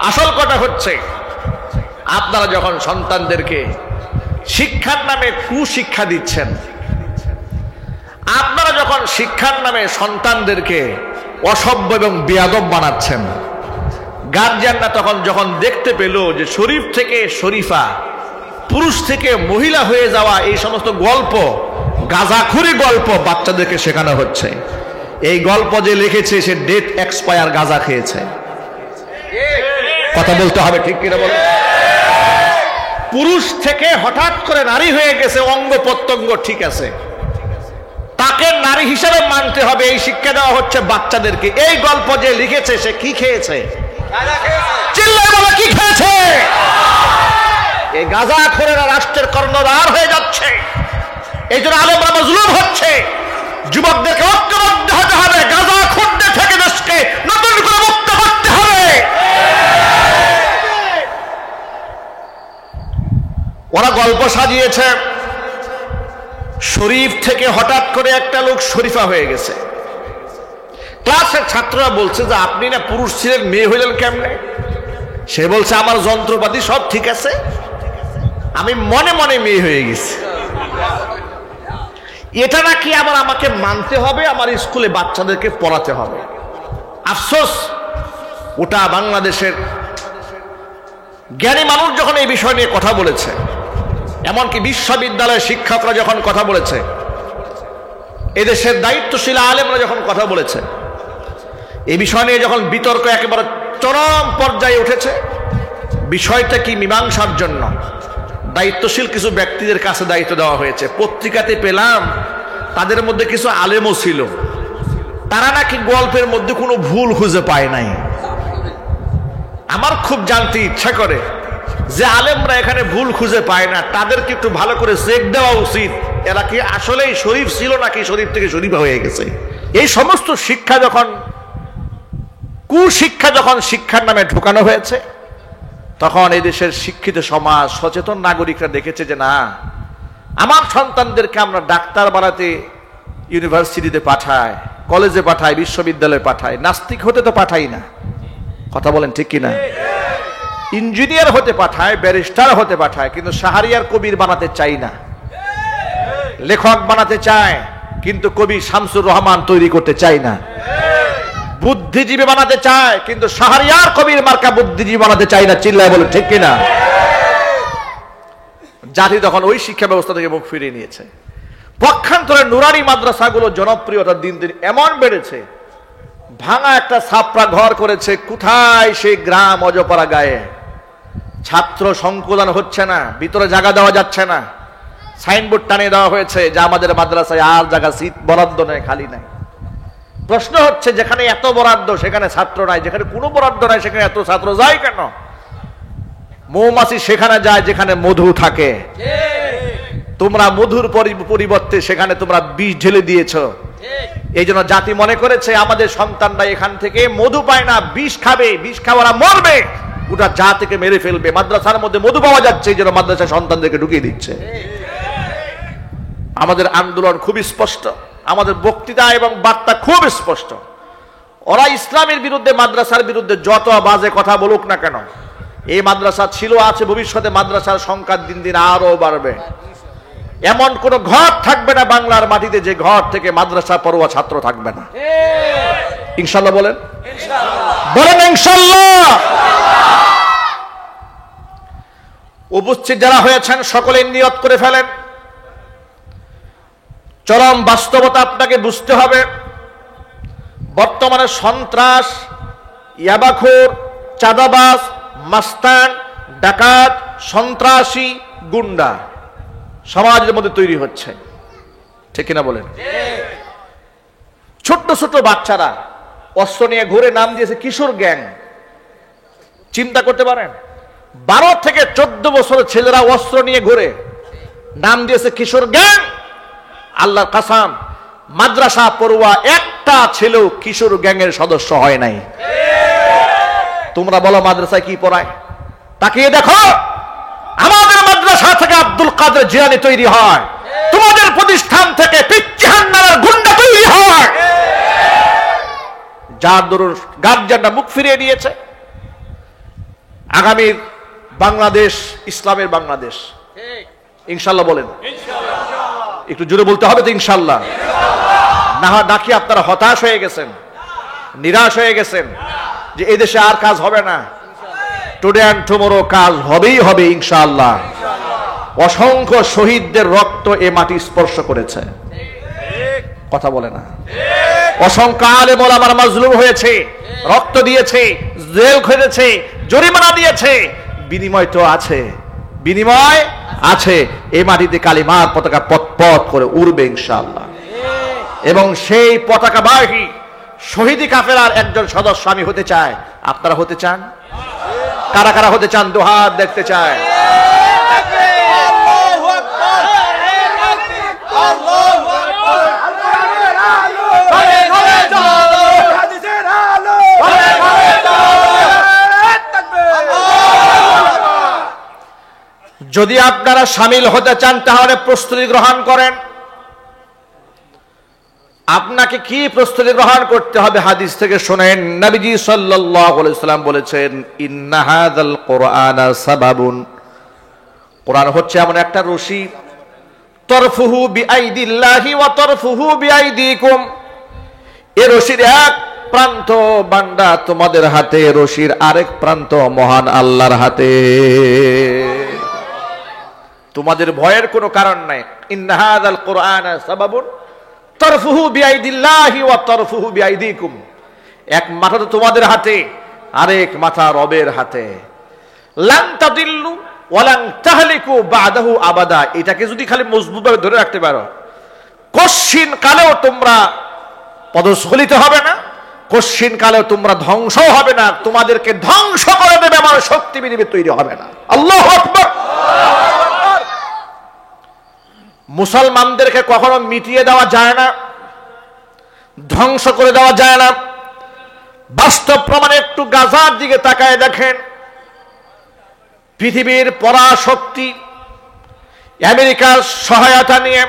আসল কথা হচ্ছে আপনারা যখন সন্তানদেরকে শিক্ষার নামে কুশিক্ষা দিচ্ছেন, আপনারা যখন শিক্ষার নামে সন্তানদেরকে অসভ্য এবং বেয়াদব বানাচ্ছেন, গার্জিয়ানরা তখন যখন দেখতে পেল যে শরীফ থেকে শরীফা, পুরুষ থেকে মহিলা হয়ে যাওয়া এই সমস্ত গল্প, গাঁজাখুরি গল্প বাচ্চাদেরকে শেখানো হচ্ছে। এই গল্প যে লিখেছে সে ডেট এক্সপায়ার গাঁজা খেয়েছে। কথা বলতে হবে, ঠিক কিনা বলে? পুরুষ থেকে হঠাৎ করে নারী হয়ে গেছে, অঙ্গ প্রত্যঙ্গ ঠিক আছে, তাকে নারী হিসেবে মানতে হবে, এই শিক্ষা দেওয়া হচ্ছে বাচ্চাদেরকে। এই গল্প যে লিখেছে সে কি খেয়েছে? চিল্লায় বলে কি খেয়েছে? এই গাঁজাখোরেরা রাষ্ট্রের কর্ণধার হয়ে যাচ্ছে। এই জন্য আলেমরা মজলুম হচ্ছে। যুবকদেরকে ঐক্যবদ্ধ হতে হবে, গাঁজাখোরদের থেকে দেশকে নতুন করে মুক্ত করতে হবে। ওরা গল্প সাজিয়েছে শরীফ থেকে হঠাৎ করে একটা লোক শরীফা হয়ে গেছে। ক্লাসের ছাত্ররা বলছে যে আপনি না পুরুষ ছিলেন, মেয়ে হইলেন কেমনে? সে বলছে আমার যন্ত্রপাতি সব ঠিক আছে, আমি মনে মনে মেয়ে হয়ে গেছি। এটা নাকি আবার আমাকে মানতে হবে, আমার স্কুলে বাচ্চাদেরকে পড়াতে হবে। আফসোস, ওটা বাংলাদেশের জ্ঞানী মানুষ যখন এই বিষয় নিয়ে কথা বলেছে, এমনকি বিশ্ববিদ্যালয়ের শিক্ষকরা যখন কথা বলেছে, এদেশের দায়িত্বশীল আলেমরা যখন কথা বলেছে, এই বিষয় নিয়ে যখন বিতর্ক একেবারে চরম পর্যায়ে উঠেছে, বিষয়টা কি মীমাংসার জন্য দায়িত্বশীল কিছু ব্যক্তিদের কাছে দায়িত্ব দেওয়া হয়েছে। পত্রিকাতে পেলাম তাদের মধ্যে কিছু আলেমও ছিল, তারা নাকি গল্পের মধ্যে কোনো ভুল খুঁজে পায় নাই। আমার খুব জানতে ইচ্ছা করে যে আলেমরা এখানে ভুল খুঁজে পায় না, তাদেরকে একটু ভালো করে চেক দেওয়া উচিত, এরা কি আসলেই শরীফ ছিল নাকি শরীফ থেকে শরীফা হয়ে গেছে। এই সমস্ত শিক্ষা যখন, কুশিক্ষা যখন শিক্ষার নামে ঢোকানো হয়েছে, তখন এই দেশের শিক্ষিত সমাজ, সচেতন নাগরিকরা দেখেছে যে না, আমার সন্তানদেরকে আমরা ডাক্তার বানাতে ইউনিভার্সিটিতে পাঠাই, কলেজে পাঠাই, বিশ্ববিদ্যালয়ে পাঠাই, নাস্তিক হতে তো পাঠাই না। কথা বলেন ঠিক কিনা? ইঞ্জিনিয়ার হতে পাঠায়, ব্যারিস্টার হতে পাঠায়, কিন্তু শাহরিয়ার কবির বানাতে চাই না। লেখক বানাতে চায় কিন্তু কবি শামসুর রহমান তৈরি করতে চাই না। বুদ্ধিজীবী বানাতে চায় কিন্তু শাহরিয়ার কবির মার্কা বুদ্ধিজীবী বানাতে চাই না। চিল্লায় বলে ঠিক কিনা? জাতি তখন ওই শিক্ষা ব্যবস্থা থেকে মুখ ফিরিয়ে নিয়েছে। পক্ষান্তরে নুরানি মাদ্রাসাগুলো জনপ্রিয়তা দিন দিন এমন বেড়েছে, ভাঙা একটা ছাপড়া ঘর করেছে কোথায় সেই গ্রাম অজপাড়া গায়ে। ছাত্র সংকুলান হচ্ছে না, ভিতরে জায়গা দেওয়া যাচ্ছে না, সাইনবোর্ড টানিয়ে দেওয়া হয়েছে যে আমাদের মাদ্রাসায় আর জায়গা সিট বরাদ্দ নেই, খালি নাই। প্রশ্ন হচ্ছে যেখানে এত বরাদ্দ সেখানে ছাত্র নাই, যেখানে কোনো বরাদ্দ নাই সেখানে এত ছাত্র যায় কেন? মৌমাছি সেখানে যায় যেখানে মধু থাকে। তোমরা মধুর পরিবর্তে সেখানে তোমরা বিষ ঢেলে দিয়েছ। এই জন্য জাতি মনে করেছে আমাদের সন্তানরা এখান থেকে মধু পায় না, বিষ খাবে, বিষ খাওয়ারা মরবে, গোটা জাতিকে মেরে ফেলবে। মাদ্রাসার মধ্যে মধু পাওয়া যাচ্ছে, এই জন্য মাদ্রাসার সন্তানদেরকে ঢুকিয়ে দিচ্ছে। আমাদের আন্দোলন খুবই স্পষ্ট, আমাদের বক্তৃতা এবং বার্তা খুব স্পষ্ট। ওরা ইসলামের বিরুদ্ধে, মাদ্রাসার বিরুদ্ধে যত বাজে কথা বলুক না কেন, এই মাদ্রাসা ছিল, আছে, ভবিষ্যতে মাদ্রাসার সংখ্যা দিন দিন আরো বাড়বে। এমন কোন ঘর থাকবে না বাংলার মাটিতে যে ঘর থেকে মাদ্রাসা পড়ুয়া ছাত্র থাকবে না। ইনশাআল্লাহ বলেন, বলেন ইনশাআল্লাহ। উপস্থিত যারা হয়েছেন সকলে নিয়ত করে ফেলেন। চরম বাস্তবতা আপনাকে বুঝতে হবে। বর্তমানে সন্ত্রাস, ইয়াবাখোর, চাঁদাবাজ, মাস্তান, ডাকাত, সন্ত্রাসী, গুন্ডা সমাজের মধ্যে তৈরি হচ্ছে, ঠিক কিনা বলেন? ছোট্ট ছোট্ট বাচ্চারা অস্ত্র নিয়ে ঘুরে, নাম দিয়েছে কিশোর গ্যাং। চিন্তা করতে পারেন, 12 থেকে 14 বছরের ছেলেরা অস্ত্র নিয়ে ঘুরে, নাম দিয়েছে কিশোর গ্যাং। আল্লাহর কসম, মাদ্রাসা পড়ুয়া একটা ছেলেও কিশোর গ্যাংয়ের সদস্য হয় নাই। তোমরা বলো মাদ্রাসায় কি পড়ায়? তাকিয়ে দেখো, আমাদের মাদ্রাসা থেকে আব্দুল কাদের জিলানী তৈরি হয়, তোমাদের প্রতিষ্ঠান থেকে পিচ্চিহান্নার গুন্ডা তৈরি হয়, যার দরুন গার্জিয়ানরা মুখ ফিরিয়ে নিয়েছে। আগামীর বাংলাদেশ ইসলামের বাংলাদেশ ইনশাল্লাহ বলেন। একটু জোরে বলতে হবে তো ইনশাল্লাহ। নাকি আপনারা হতাশ হয়ে গেছেন, নিরাশ হয়ে গেছেন যে এই দেশে আর কাজ হবে না? টুডে অ্যান্ড টুমরো কাজ হবেই হবে ইনশাআল্লাহ। অসংখ্য শহীদদের রক্ত এ মাটি স্পর্শ করেছে, কথা বলে না? অসংখ্য আলেম ওলামার মাজলুম হয়েছে, রক্ত দিয়েছে, জেল খেটেছে, জরিমানা দিয়েছে, বিনিময় তো আছে, বিনিময় আছে। এই মাটিতে কালিমার পতাকা পথ করে উড়বে ইনশাআল্লাহ। এবং সেই পতাকাবাহী শহীদি কাফেলার একজন সদস্য আমি হতে চাই। আপনারা হতে চান? কারা কারা হতে চান? দুহাত দেখতে চায়। যদি আপনারা শামিল হতে চান তাহলে প্রস্তুতি গ্রহণ করেন। আপনাকে কি প্রস্তুতি গ্রহণ করতে হবে? হাদিস থেকে শুনেন, নবীজি সাল্লাল্লাহু আলাইহি ওয়াসাল্লাম বলেছেন, ইন্না হাযাল কুরআনা সাবাবুন, কোরআন হচ্ছে এমন একটা রশি, তরফুহু বিআইদিল্লাহি ওয়া তরফুহু বিআইদিকুম, এই রশির এক প্রান্ত বান্দা তোমাদের হাতে, রশির আরেক প্রান্ত মহান আল্লাহর হাতে। তোমাদের ভয়ের কোনো কারণ নাই। ইন্না হাযাল কুরআনা সাবাবুন তরফুহু বিআইদিল্লাহি ওয়া তরফুহু বিআইদিকুম, এক মাথা তো তোমাদের হাতে, আরেক মাথা রবের হাতে। লান তাদিল্লু ওয়া লান তাহলিকু বাদাহু আবাদা, এটাকে যদি খালি মজবুতভাবে ধরে রাখতে পারো, কশিন কালেও তোমরা পদস্খলিত হবে না, কশিন কালেও তোমরা ধ্বংস হবে না, তোমাদেরকে ধ্বংস করে দেবে আমার শক্তি বিনিময় তৈরি হবে না। আল্লাহু আকবার। মুসলমানদেরকে কখনো মিটিয়ে দেওয়া যায় না, ধ্বংস করে দেওয়া যায় না। বাস্তব প্রমাণে একটু গাজার দিকে তাকায় দেখেন, পৃথিবীর পরাশক্তি আমেরিকার সহায়তা নিয়ে,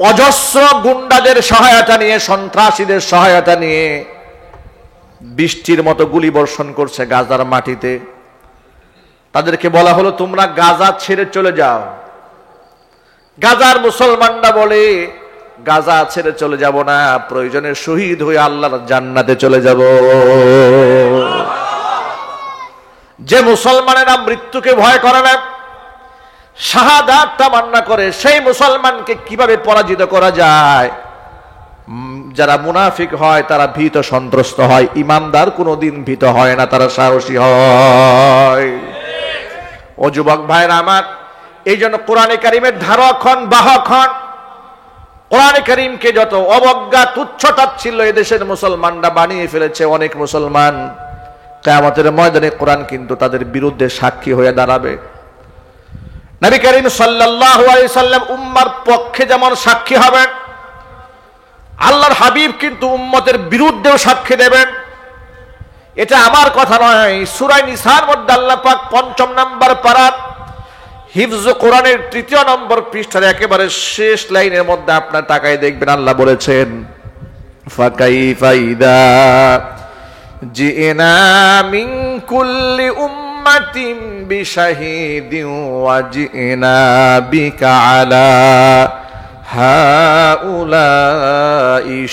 অজস্র গুন্ডাদের সহায়তা নিয়ে, সন্ত্রাসীদের সহায়তা নিয়ে বৃষ্টির মতো গুলি বর্ষণ করছে গাজার মাটিতে। তাদেরকে বলা হলো তোমরা গাজা ছেড়ে চলে যাও। গাজার মুসলমানরা বলে গাজা ছেড়ে চলে যাব না, প্রয়োজনে শহীদ হয়ে আল্লাহর জান্নাতে চলে যাব। যে মুসলমানেরা মৃত্যুকে ভয় করে না, শাহাদাত তামান্না করে, সেই মুসলমানকে কিভাবে পরাজিত করা যায়? যারা মুনাফিক হয় তারা ভীত সন্ত্রস্ত হয়, ইমানদার কোনোদিন ভীত হয় না, তারা সাহসী হয়। ও যুবক ভাইরা আমার, এই জন্য কোরআনে কারিমের ধারক হন, বাহক হন। কোরআনে কারিমকে যত অবজ্ঞা তুচ্ছ তাচ্ছিল্য এদেশের মুসলমানরা বানিয়ে ফেলেছে, অনেক মুসলমান কিয়ামতের ময়দানে কোরআন কিন্তু তাদের বিরুদ্ধে সাক্ষী হয়ে দাঁড়াবে। নবী করিম সাল্লাল্লাহু আলাইহি সাল্লাম উম্মার পক্ষে যেমন সাক্ষী হবেন, আল্লাহর হাবিব কিন্তু উম্মতের বিরুদ্ধেও সাক্ষী দেবেন। এটা আমার কথা নয়, সূরা নিসার মধ্যে আল্লাহ পাক ৫ম নাম্বার পারা হিফজ কোরআনের ৩য় নম্বর পৃষ্ঠার একেবারে শেষ লাইনের মধ্যে আপনার তাকায় দেখবেন, আল্লাহ বলেছেন, ফাকাইফা ইযা জিনা মিন কুল্লি উম্মাতিন বিশাহিদিন ওয়া জিনা বিকা আলা হাউলাই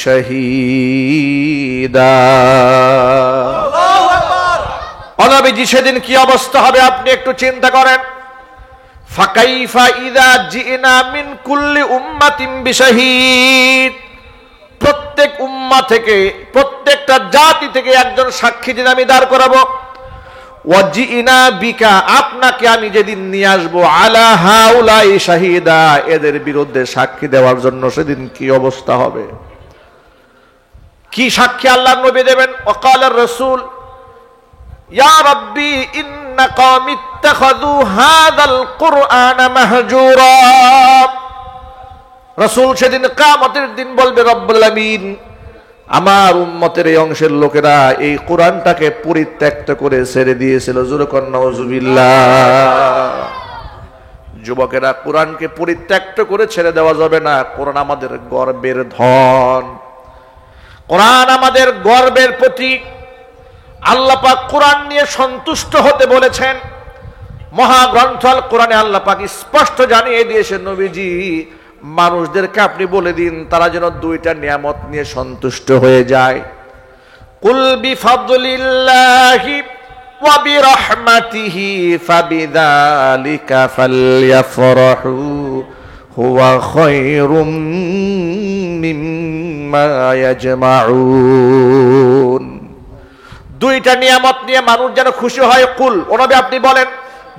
শাহীদা। আল্লাহু আকবার। নবীজি সেদিন কি অবস্থা হবে আপনি একটু চিন্তা করেন। ফাকাইফা ইযা জিনা মিন কুল্লি উম্মাতিন বিশাহিদ, প্রত্যেক উম্মাহ থেকে, প্রত্যেকটা জাতি থেকে একজন সাক্ষী দিন আমি দাঁড় করাবো। ওয়াজিনা বিকা, আপনাকে আমি যেদিন নিয়ে আসবো, আলা হাউলাই শাহিদা, এদের বিরুদ্ধে সাক্ষী দেওয়ার জন্য সেদিন কি অবস্থা হবে, কি সাক্ষী আল্লাহর নবী দেবেন। ওয়াকালার রাসূল ইয়া রাব্বি ইন্না কওমি ইত্তাখাযু হাযাল কুরআনা মাহজুরা। রাসূল সেদিন কিয়ামতের দিন বলবে, রব্বুল আলামিন, আমার উম্মতের এই অংশের লোকেরা এই কোরআনটাকে পরিত্যক্ত করে ছেড়ে দিয়েছিল। জোরে কর নাউযুবিল্লাহ। যুবকেরা, কোরআনকে পরিত্যক্ত করে ছেড়ে দেওয়া যাবে না। কোরআন আমাদের গর্বের ধন, কোরআন আমাদের গর্বের প্রতীক। আল্লাহ পাক কোরআন নিয়ে সন্তুষ্ট হতে বলেছেন। মহাগ্রন্থ আল কোরআনে আল্লাহ পাক স্পষ্ট জানিয়ে দিয়েছেন, নবীজি মানুষদেরকে আপনি বলে দিন তারা যেন দুইটা নিয়ামত নিয়ে সন্তুষ্ট হয়ে যায়। কুল বিফাদলিল্লাহি ওয়া বিরহমাতিহি ফাবিযালিকা ফালইফরাহু হুয়া খায়রুম মিম্মা ইয়াজমাউন। দুইটা নিয়ামত নিয়ে মানুষ যেন খুশি হয়। কুল, ও নবী আপনি বলেন,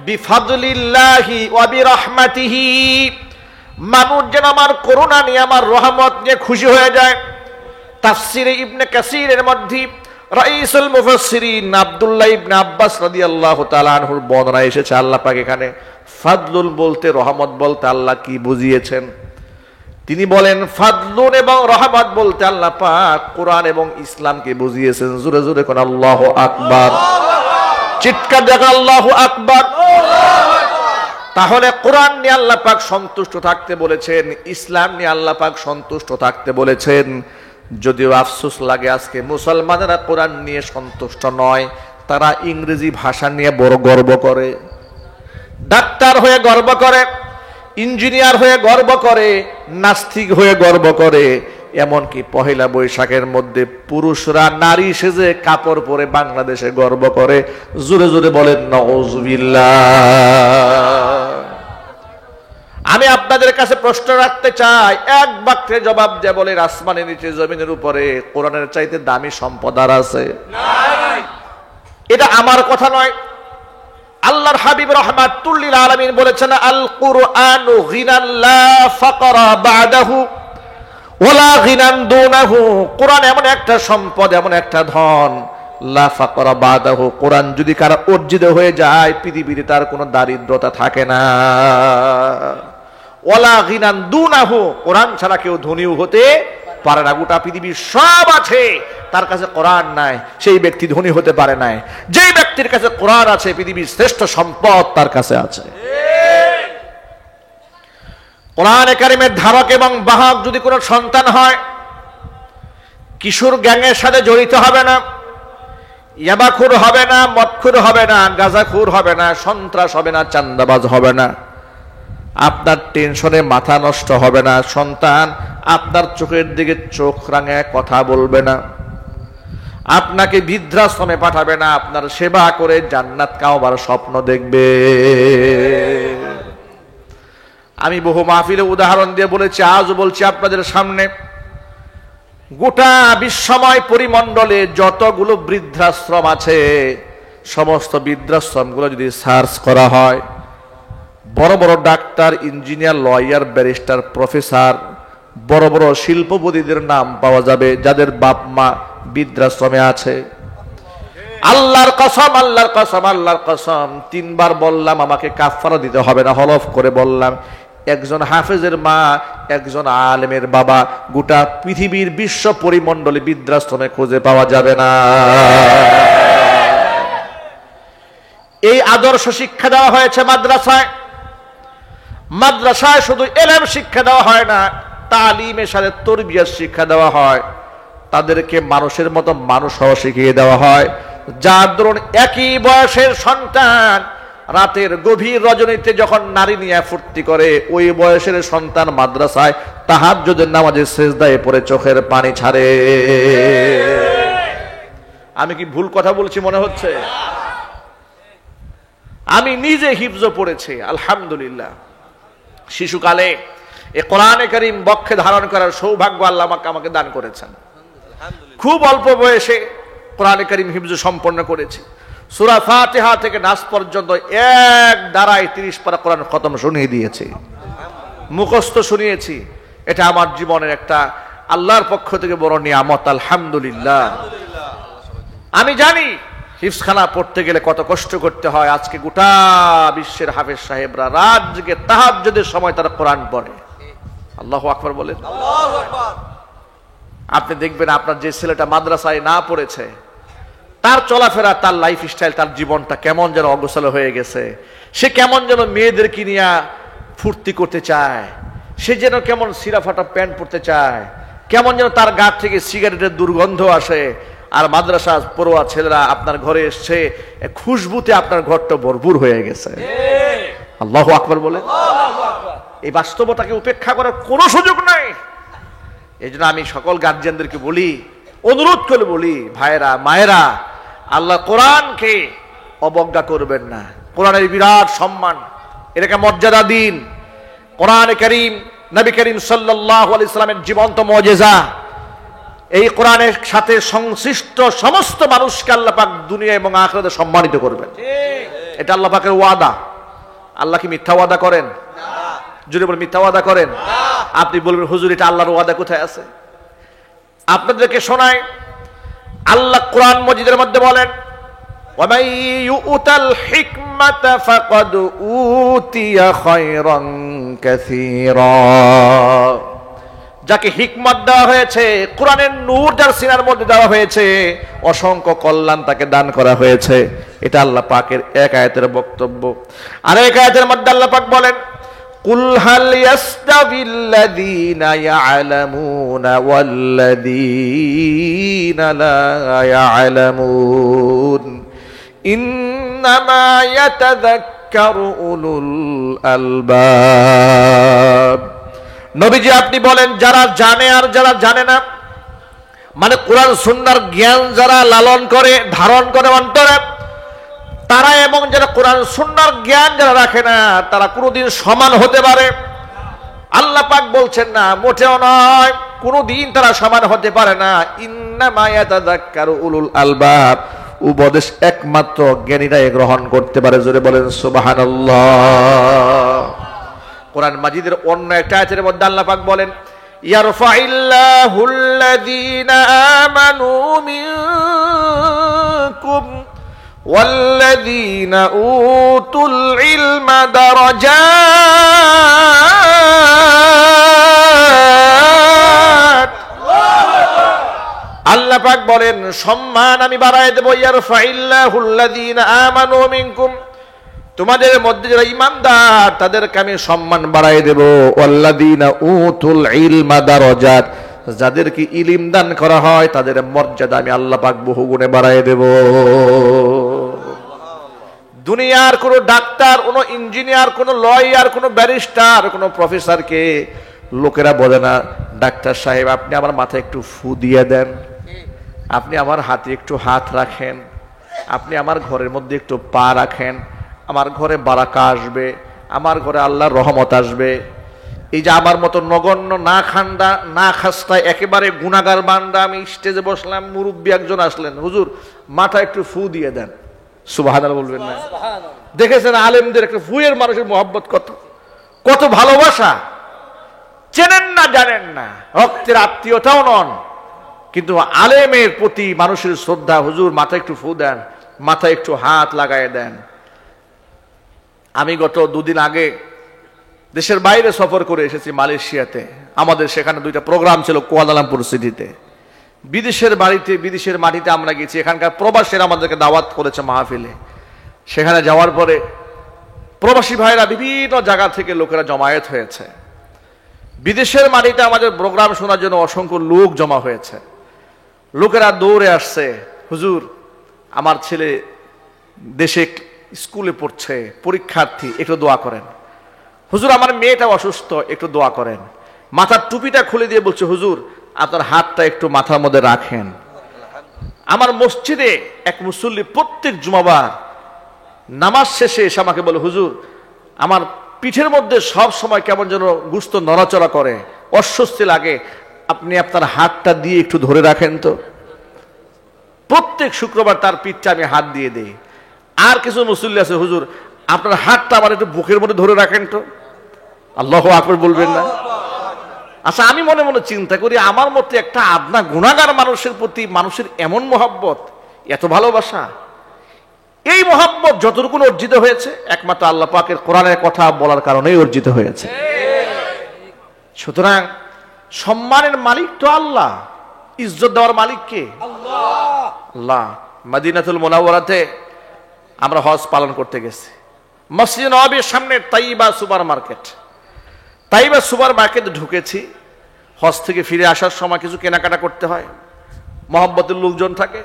বিফাদলিল্লাহি ওয়া বিরহমাতিহি, মানুষ যেন আমার করুণা নিয়ে, আমার রহমত নিয়ে খুশি হয়ে যায়। তাফসিরে ইবনে কাসিরের মধ্যে রাইসুল মুফাসসিরিন আব্দুল্লাহ ইবনে আব্বাস রাদিয়াল্লাহু তাআলা আনহুর বর্ণনা এসেছে, আল্লাহ পাক এখানে ফাদলুল বলতে, রহমত বলতে আল্লাহ কি বুঝিয়েছেন। তিনি বলেন ফাদলুন এবং রহমত বলতে আল্লাহ পাক কোরআন এবং ইসলামকে বুঝিয়েছেন। জোরে জোরে কোন আল্লাহু আকবার, চিৎকার দেখা আল্লাহু আকবার। তাহলে কোরআন নিয়ে আল্লাহ পাক সন্তুষ্ট থাকতে বলেছেন, ইসলাম নিয়ে আল্লাহ পাক সন্তুষ্ট থাকতে বলেছেন। যদিও আফসোস লাগে আজকে মুসলমানেরা কোরআন নিয়ে সন্তুষ্ট নয়, তারা ইংরেজি ভাষা নিয়ে বড় গর্ব করে, ডাক্তার হয়ে গর্ব করে, ইঞ্জিনিয়ার হয়ে গর্ব করে, নাস্তিক হয়ে গর্ব করে। এমনকি পহেলা বৈশাখের মধ্যে পুরুষরা নারী সেজে কাপড় পরে বাংলাদেশে গর্ব করে। জোরে জোরে বলেন নাউযুবিল্লাহ। আমি আপনাদের কাছে প্রশ্ন রাখতে চাই, এক বাক্যে জবাব দিয়ে বলেন, আসমানের নিচে জমিনের উপরে কোরআনের চাইতে দামি সম্পদ আর আছে? এটা আমার কথা নয়, আল্লাহর হাবিব রাহমাতুল লিল আলামিন বলেছেন, আল কুরআনু গিনান লা ফাকরা বাদাহু ওয়ালা গিনান দুনাহু। কোরআন এমন একটা সম্পদ, এমন একটা ধন, লা ফাকরা বাদাহু, কোরআন যদি কারো অর্জিত হয়ে যায় পৃথিবীতে তার কোনো দারিদ্রতা থাকে না। ওয়ালা গিনান দুনাহু, কোরআন ছাড়া কেউ ধনীও হতে পারে না। গোটা পৃথিবীর সব আছে, তার কাছে কোরআন নাই, সেই ব্যক্তি ধনী হতে পারে না। যেই ব্যক্তির কাছে কোরআন আছে, পৃথিবীর শ্রেষ্ঠ সম্পদ তার কাছে আছে। কোরআনে কারিমের ধারক এবং বাহক যদি কোনো সন্তান হয়, কিশোর গ্যাংয়ের সাথে জড়িত হবে না, ইয়াবাখুর হবে না, মদখুর হবে না, গাঁজাখুর হবে না, সন্ত্রাস হবে না, চান্দাবাজ হবে না, আপনার টেনশনে মাথা নষ্ট হবে না, সন্তান আপনার চোখের দিকে চোখ রাঙায় কথা বলবে না, আপনাকে বৃদ্ধাশ্রমে পাঠাবে না, আপনার সেবা করে জান্নাত কাওয়ার স্বপ্ন দেখবে। আমি বহু মাহফিলে উদাহরণ দিয়ে বলেছি, আজ বলছি আপনাদের সামনে, গোটা বিশ্বময় পরিমণ্ডলে যতগুলো বৃদ্ধাশ্রম আছে, সমস্ত বৃদ্ধাশ্রমগুলো যদি সার্চ করা হয়, বড় বড় doctor, engineer, lawyer, barrister, professor, বড় বড় শিল্পপতিদের নাম পাওয়া যাবে যাদের বাপ মা বৃদ্ধাশ্রমে আছে। আল্লাহর কসম, আল্লাহর কসম, আল্লাহর কসম, 3 বার বললাম, আমাকে কাফারা দিতে হবে না, হলফ করে বললাম, একজন হাফেজের মা, একজন আলেমের বাবা গোটা পৃথিবীর বিশ্ব পরিমণ্ডলে বৃদ্ধাশ্রমে খুঁজে পাওয়া যাবে না। এই আদর্শ শিক্ষা দেওয়া হয়েছে মাদ্রাসায়। মাদ্রাসায় শুধু ইলম শিক্ষা দেওয়া হয় না, তালিমের সাথে তরবিয়ত শিক্ষা দেওয়া হয়। তাদেরকে মানুষের মতো মানুষ হওয়া শিখিয়ে দেওয়া হয়। যার দরুন একই বয়সের সন্তান রাতের গভীর রজনীতে যখন নারী নিয়ে ফুর্তি করে, ওই বয়সের সন্তান মাদ্রাসায় তাহাজ্জুদের নামাজে সিজদায় পড়ে চোখের পানি ছাড়ে। আমি কি ভুল কথা বলছি মনে হচ্ছে? আমি নিজে হিফজ পড়েছি আলহামদুলিল্লাহ। শিশুকালে এ কোরআনে কারীম বক্ষে ধারণ করার সৌভাগ্য আল্লাহ আমাকে দান করেছেন। খুব অল্প বয়সে কোরআনে কারীম হিফজ সম্পন্ন করেছি। সূরা ফাতিহা থেকে নাস পর্যন্ত এক ধারায় 30 পারা কোরআন খতম শুনিয়ে দিয়েছি, মুখস্থ শুনিয়েছি। এটা আমার জীবনের একটা আল্লাহর পক্ষ থেকে বড় নিয়ামত, আলহামদুলিল্লাহ। আমি জানি হিফজখানা পড়তে গেলে কত কষ্ট করতে হয়। আজকে গোটা বিশ্বের হাফেজ সাহেবরা রাত জেগে তাহাজ্জুদের সময় তারা কোরআন পড়ে। আল্লাহু আকবার বলেন। আপনি দেখবেন আপনার যে ছেলেটা মাদ্রাসায় না পড়েছে, তার চলাফেরা, তার লাইফ স্টাইল, তার জীবনটা কেমন যেন অগোছালো হয়ে গেছে। সে কেমন যেন মেয়েদেরকে নিয়ে ফুর্তি করতে চায়, সে যেন কেমন সিরা ফাটা প্যান্ট পরতে চায়, কেমন যেন তার গা থেকে সিগারেটের দুর্গন্ধ আসে। আর মাদ্রাসা পড়ুয়া ছেলেরা আপনার ঘরে এসছে, খুশবুতে আপনার ঘরটা ভরপুর হয়ে গেছে। আল্লাহু আকবার বলে। এই বাস্তবতাকে উপেক্ষা করার কোনো সুযোগ নাই। এই জন্য আমি সকল গার্জিয়ানদেরকে বলি, অনুরোধ করে বলি, ভাইরা মায়েরা, আল্লাহ কোরআনকে অবজ্ঞা করবেন না। কোরআনের বিরাট সম্মান, এটাকে মর্যাদা দিন। কোরআনে কারীম নবী করিম সাল্লাল্লাহু আলাইহি সাল্লামের জীবন্ত মুজিজা। এই কোরআনের সাথে সংশ্লিষ্ট সমস্ত মানুষকে আল্লাহ পাক দুনিয়া এবং আখিরাতে সম্মানিত করবেন। এটা আল্লাহ পাকের ওয়াদা। আল্লাহ কি মিথ্যা ওয়াদা করেন? যদি বলেন মিথ্যা ওয়াদা করেন, আপনি বলবেন হুজুর এটা আল্লাহর ওয়াদা কোথায় আছে? আপনাদেরকে শোনায়, আল্লাহ কোরআন মজিদের মধ্যে বলেন, وَمَن يُؤْتَ الْحِكْمَةَ فَقَدْ أُوتِيَ خَيْرًا كَثِيرًا। যাকে হিকমত দেওয়া হয়েছে, কোরআনের নূর যার সিনার মধ্যে দেওয়া হয়েছে, অসংখ্য কল্যাণ তাকে দান করা হয়েছে। এটা আল্লাহ পাকের এক আয়াতের বক্তব্য। আর এক আয়াতের মধ্যে আল্লাহ পাক বলেন, কুল হাল ইয়াস্তাবিল্লাযীনা ইয়া'লামুনা ওয়াল্লাযীনা লা ইয়া'লামুন ইন্নামা ইয়াতাযাক্কারু উলুল আলবাব। নবীজি আপনি বলেন, যারা জানে আর যারা জানে না, মানে কোরআন সুন্নাহর জ্ঞান যারা লালন করে, ধারণ করে অন্তরে, তারা এবং যারা কোরআন সুন্নাহর জ্ঞান যারা রাখে না, তারা কোনোদিন সমান হতে পারে? আল্লাহ পাক বলছেন না, মোটেও নয়, কোনোদিন তারা সমান হতে পারে না। ইন্নামা ইয়াতাযাক্কারু উলুল আলবাব, উপদেশ একমাত্র জ্ঞানীরাই গ্রহণ করতে পারে। জোরে বলেন সুবহানাল্লাহ। কোরআন মাজিদের অন্য একটা আয়াতের মধ্যে আল্লাহ পাক বলেন, ইয়ারফাইল্লাহুল্লাযীনা আমানু মিনকুম ওয়াল্লাযীনা উতুল ইলমা দারাজাত। আল্লাহ পাক বলেন, সম্মান আমি বাড়ায় দেব। ইয়ারফাইল্লাহুল্লাযীনা আমানু মিনকুম, তোমাদের মধ্যে যারা ঈমানদার তাদেরকে আমি সম্মান বাড়ায় দেব। ওয়াল্লাযীনা উতুল ইলমা দারাজাত, যাদেরকে ইলম দান করা হয় তাদের মর্যাদা আমি আল্লাহ পাক বহুগুণে বাড়ায় দেব। দুনিয়ার কোন ডাক্তার, কোন ইঞ্জিনিয়ার, কোন লয়ার, কোন ব্যারিস্টার, কোন প্রফেসরকে লোকেরা বলে না, ডাক্তার সাহেব আপনি আমার মাথায় একটু ফু দিয়ে দেন, আপনি আমার হাতে একটু হাত রাখেন, আপনি আমার ঘরের মধ্যে একটু পা রাখেন, আমার ঘরে বারাকা আসবে, আমার ঘরে আল্লাহর রহমত আসবে। এই যে আমার মতো নগণ্য, না খান্ডা, না খাস্তা, একেবারে গুনাহগার বান্দা, আমি স্টেজে বসলাম, মুরব্বী একজন আসলেন, হুজুর মাথা একটু ফু দিয়ে দেন। সুবহানাল্লাহ বলবেন না? দেখেছেন আলেমদের একটা ফুয়ের মানুষের মহব্বত কত, কত ভালোবাসা। চেনেন না, জানেন না, রক্তের আত্মীয়তাও নন, কিন্তু আলেমের প্রতি মানুষের শ্রদ্ধা। হুজুর মাথা একটু ফু দেন, মাথা একটু হাত লাগায় দেন। আমি গত দুদিন আগে দেশের বাইরে সফর করে এসেছি মালয়েশিয়াতে। আমাদের সেখানে দুইটা প্রোগ্রাম ছিল কুয়ালালামপুর সিটিতে। বিদেশের বাড়িতে, বিদেশের মাটিতে আমরা গেছি। এখানকার প্রবাসীরা আমাদেরকে দাওয়াত করেছে মাহফিলে। সেখানে যাওয়ার পরে প্রবাসী ভাইরা বিভিন্ন জায়গা থেকে লোকেরা জমায়েত হয়েছে। বিদেশের মাটিতে আমাদের প্রোগ্রাম শোনার জন্য অসংখ্য লোক জমা হয়েছে। লোকেরা দৌড়ে আসছে, হুজুর আমার ছেলে দেশে স্কুলে পড়ছে, পরীক্ষার্থী, একটু দোয়া করেন। হুজুর আমার মেয়েটা অসুস্থ, একটু দোয়া করেন। মাথার টুপিটা খুলে দিয়ে বলছে, হুজুর আপনার হাতটা একটু মাথার মধ্যে রাখেন। আমার মসজিদে এক মুসল্লি প্রত্যেক জুমাবার নামাজ শেষে এসে আমাকে বলে, হুজুর আমার পিঠের মধ্যে সব সময় কেমন যেন গোশত নড়াচড়া করে, অস্বস্তি লাগে, আপনি আপনার হাতটা দিয়ে একটু ধরে রাখেন তো। প্রত্যেক শুক্রবার তার পিঠটা আমি হাত দিয়ে দেই। আর কিছু মুসল্লি আছে, হুজুর আপনার হাতটা আমার একটু বুকের মধ্যে ধরে রাখেন তো, আল্লাহু আকবার বলবেন না? আচ্ছা, আমি মনে মনে চিন্তা করি, আমার মতে একটা আদনা গুনাহগার মানুষের প্রতি মানুষের এমন মহব্বত, এত ভালোবাসা, এই মহব্বত যতটুকু অর্জিত হয়েছে একমাত্র আল্লাহ পাকের কোরআনের কথা বলার কারণেই অর্জিত হয়েছে। সুতরাং সম্মানের মালিক তো আল্লাহ, ইজ্জত দেওয়ার মালিক কে? আল্লাহ। মদিনাতুল মুনাওয়ারাতে আমরা হজ পালন করতে গেছি। মসজিদ নববীর সামনে Taiba super market, Taiba super মার্কেটে ঢুকেছি। হজ থেকে ফিরে আসার সময় কিছু কেনাকাটা করতে হয়, মহব্বতের লোকজন থাকে।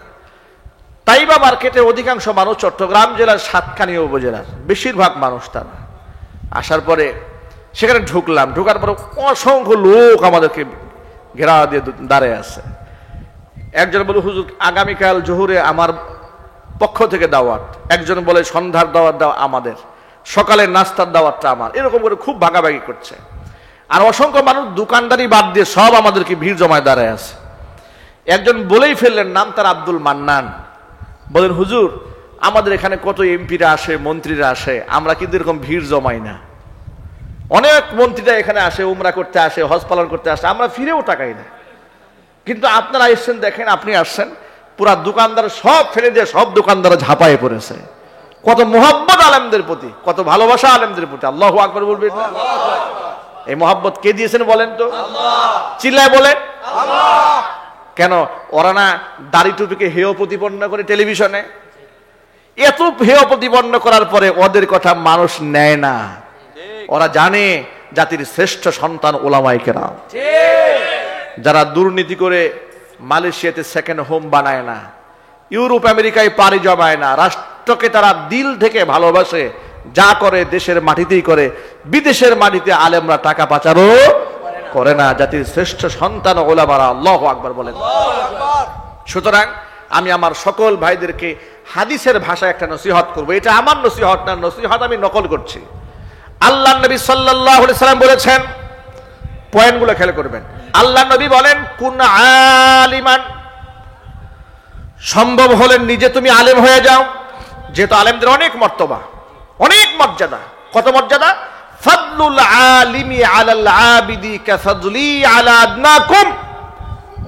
তাইবা মার্কেটে অধিকাংশ মানুষ চট্টগ্রাম জেলার সাতকানিয়া উপজেলার, বেশিরভাগ মানুষ তারা। আসার পরে সেখানে ঢুকলাম, ঢোকার পরে অসংখ্য লোক আমাদেরকে ঘেরা দিয়ে দাঁড়িয়ে আছে। একজন বলে, হুজুর আগামীকাল জোহরে আমার পক্ষ থেকে দাওয়াত, একজন বলে সন্ধ্যার দাওয়াত দাও আমাদের, সকালের নাস্তার দাওয়াতটা আমার, এরকম করে খুব ভাগাভাগি করছে। আর অসংখ্য মানুষ দোকানদারি বাদ দিয়ে সব আমাদেরকে ভিড় জমায় দাঁড়ায় আছে। একজন বলেই ফেললেন, নাম তার আব্দুল মান্নান, বলেন হুজুর আমাদের এখানে কত এমপিরা আসে, মন্ত্রীরা আসে, আমরা কিন্তু এরকম ভিড় জমাই না। অনেক মন্ত্রীরা এখানে আসে, উমরা করতে আসে, হজ পালন করতে আসে, আমরা ফিরেও টাকাই না। কিন্তু আপনারা এসছেন, দেখেন আপনি আসছেন, পুরা দোকানদার সব ফেলে দিয়ে সব দোকানদার ঝাঁপায়ে পড়েছে। কত মোহাব্বত আলেমদের প্রতি, কত ভালোবাসা আলেমদের প্রতি। আল্লাহু আকবার বলবেন না? এই মোহাব্বত কে দিয়েছেন বলেন তো? চিল্লায় বলেন। কেন? ওরা না দাড়ি টুপিকে হেয় প্রতিপন্ন করে টেলিভিশনে, এত হেয় প্রতিপন্ন করার পরে ওদের কথা মানুষ নেয় না। ওরা জানে জাতির শ্রেষ্ঠ সন্তান ওলামায়ে কেরাম, যারা দুর্নীতি করে মালয়েশিয়াতে সেকেন্ড হোম বানায় না, ইউরোপ আমেরিকায় পাড়ি জমায় না, রাষ্ট্রকে তারা দিল থেকে ভালোবাসে, যা করে দেশের মাটিতেই করে, বিদেশের মাটিতে আলেমরা টাকা পাচারও করে না। জাতির শ্রেষ্ঠ সন্তান ওলামারা। আল্লাহু আকবার বলেন। সুতরাং আমি আমার সকল ভাইদেরকে হাদিসের ভাষায় একটা নসিহত করব। এটা আমার নসিহত না, নসিহত আমি নকল করছি। আল্লাহ নবী সাল্লাল্লাহু আলাইহি সাল্লাম বলেছেন, পয়েন্টগুলো খেয়াল করবেন। আল্লাহ নবী বলেন, কুন আলিমান, সম্ভব হলে নিজে তুমি আলেম হয়ে যাও। যেহেতু আলেমদের অনেক মর্তবা, অনেক মর্যাদা। কত মর্যাদা? ফাদলুল আলিমি আলাল আবিদি কাফাদলি আলা আদনাকুম।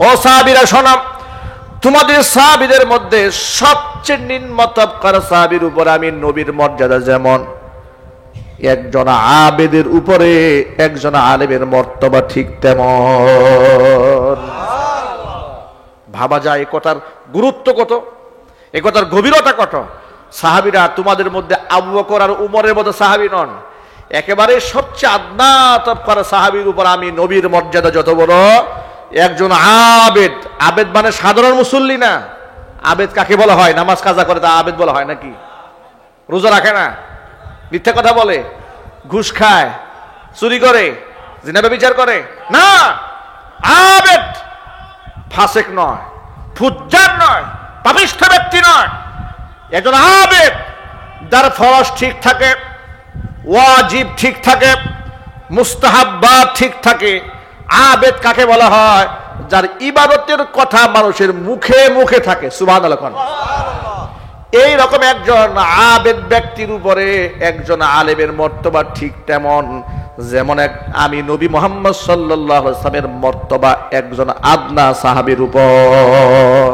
ও সাহাবীরা শোনো, তোমাদের সাহাবীদের মধ্যে সবচেয়ে নিম্নতবকার সাহাবীর উপর আমি নবীর মর্যাদা যেমন, একজন আবেদের উপরে একজন আলেমের মর্তবা ঠিক তেমন। ভাবা যায় এ কথার গুরুত্ব কত, এ কথার গভীরতা কত। সাহাবীরা তোমাদের মধ্যে আবু বকর আর উমরের মতো সাহাবী নন, একেবারে সবচেয়ে আদনা তবকার সাহাবীর উপর আমি নবীর মর্যাদা যত বড়, একজন আবেদ। আবেদ মানে সাধারণ মুসল্লি না। আবেদ কাকে বলা হয়? নামাজ কাজা করে তা আবেদ বলা হয় নাকি? রোজা রাখে না, মিথ্যা কথা বলে, ঘুষ খায়, চুরি করে, জিনা ব্যভিচার করে না। আবেদ ফাসেক নয়, ফুজ্জার নয়, পাপিষ্ঠ ব্যক্তি নয়। একজন আবেদ যার ফরজ ঠিক থাকে, ওয়াজিব ঠিক থাকে, মুস্তাহাব্বাত ঠিক থাকে। আবেদ কাকে বলা হয়? যার ইবাদতের কথা মানুষের মুখে মুখে থাকে। সুবহানাল্লাহ। এই রকম একজন আবেদ ব্যক্তির উপরে একজন আলেমের মর্তবা ঠিক তেমন, যেমন আমি নবী মুহাম্মদ সাল্লাল্লাহু আলাইহি ওয়াসাল্লামের মর্তবা একজন আদনা সাহাবীর উপর।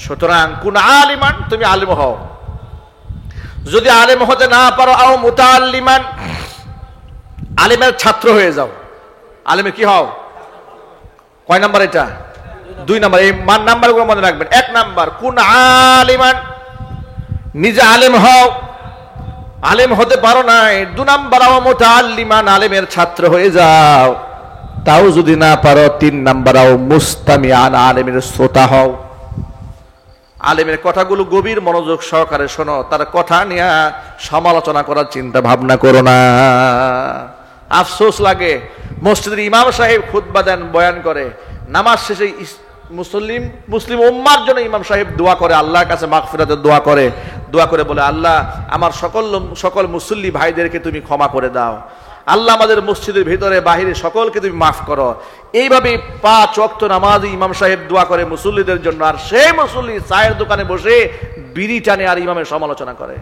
সুতরাং কোন আলিমান, তুমি আলেম হও। যদি আলেম হতে না পারো, আও মুতাআল্লিমান, আলেমের ছাত্র হয়ে যাও। আলেমের কি হও? কয় নাম্বার এটা? 2 নাম্বার। এই মান নাম্বারগুলো মনে রাখবেন। 1 নাম্বার কোন আলিমান, নিজে আলেম হও। আলেম হতে পারো নাই, 2 নাম্বার আও মুতাআল্লিমান, আলেমের ছাত্র হয়ে যাও। তাও যদি না পারো, 3 নাম্বার আও মুস্তামিআন, আলেমের শ্রোতা হও। আলেমের কথাগুলো গভীর মনোযোগ সহকারে শোনো, তার কথা নিয়ে সমালোচনা করার চিন্তা ভাবনা করো না। আফসোস লাগে, মসজিদের ইমাম সাহেব খুতবা দেন, বয়ান করে, নামাজ শেষে মুসলিম উম্মার জন্য ইমাম সাহেব দোয়া করে, আল্লাহর কাছে মাগফিরাতের দোয়া করে বলে, আল্লাহ আমার সকল মুসল্লি ভাইদেরকে তুমি ক্ষমা করে দাও, আল্লাহ আমাদের মসজিদের ভিতরে বাহিরে সকলকে তুমি মাফ করো। এইভাবে 5 ওয়াক্ত নামাজ ইমাম সাহেব দোয়া করে মুসল্লিদের জন্য, আর সেই মুসল্লি চায়ের দোকানে বসে বিড়ি টানে আর ইমামের সমালোচনা করে।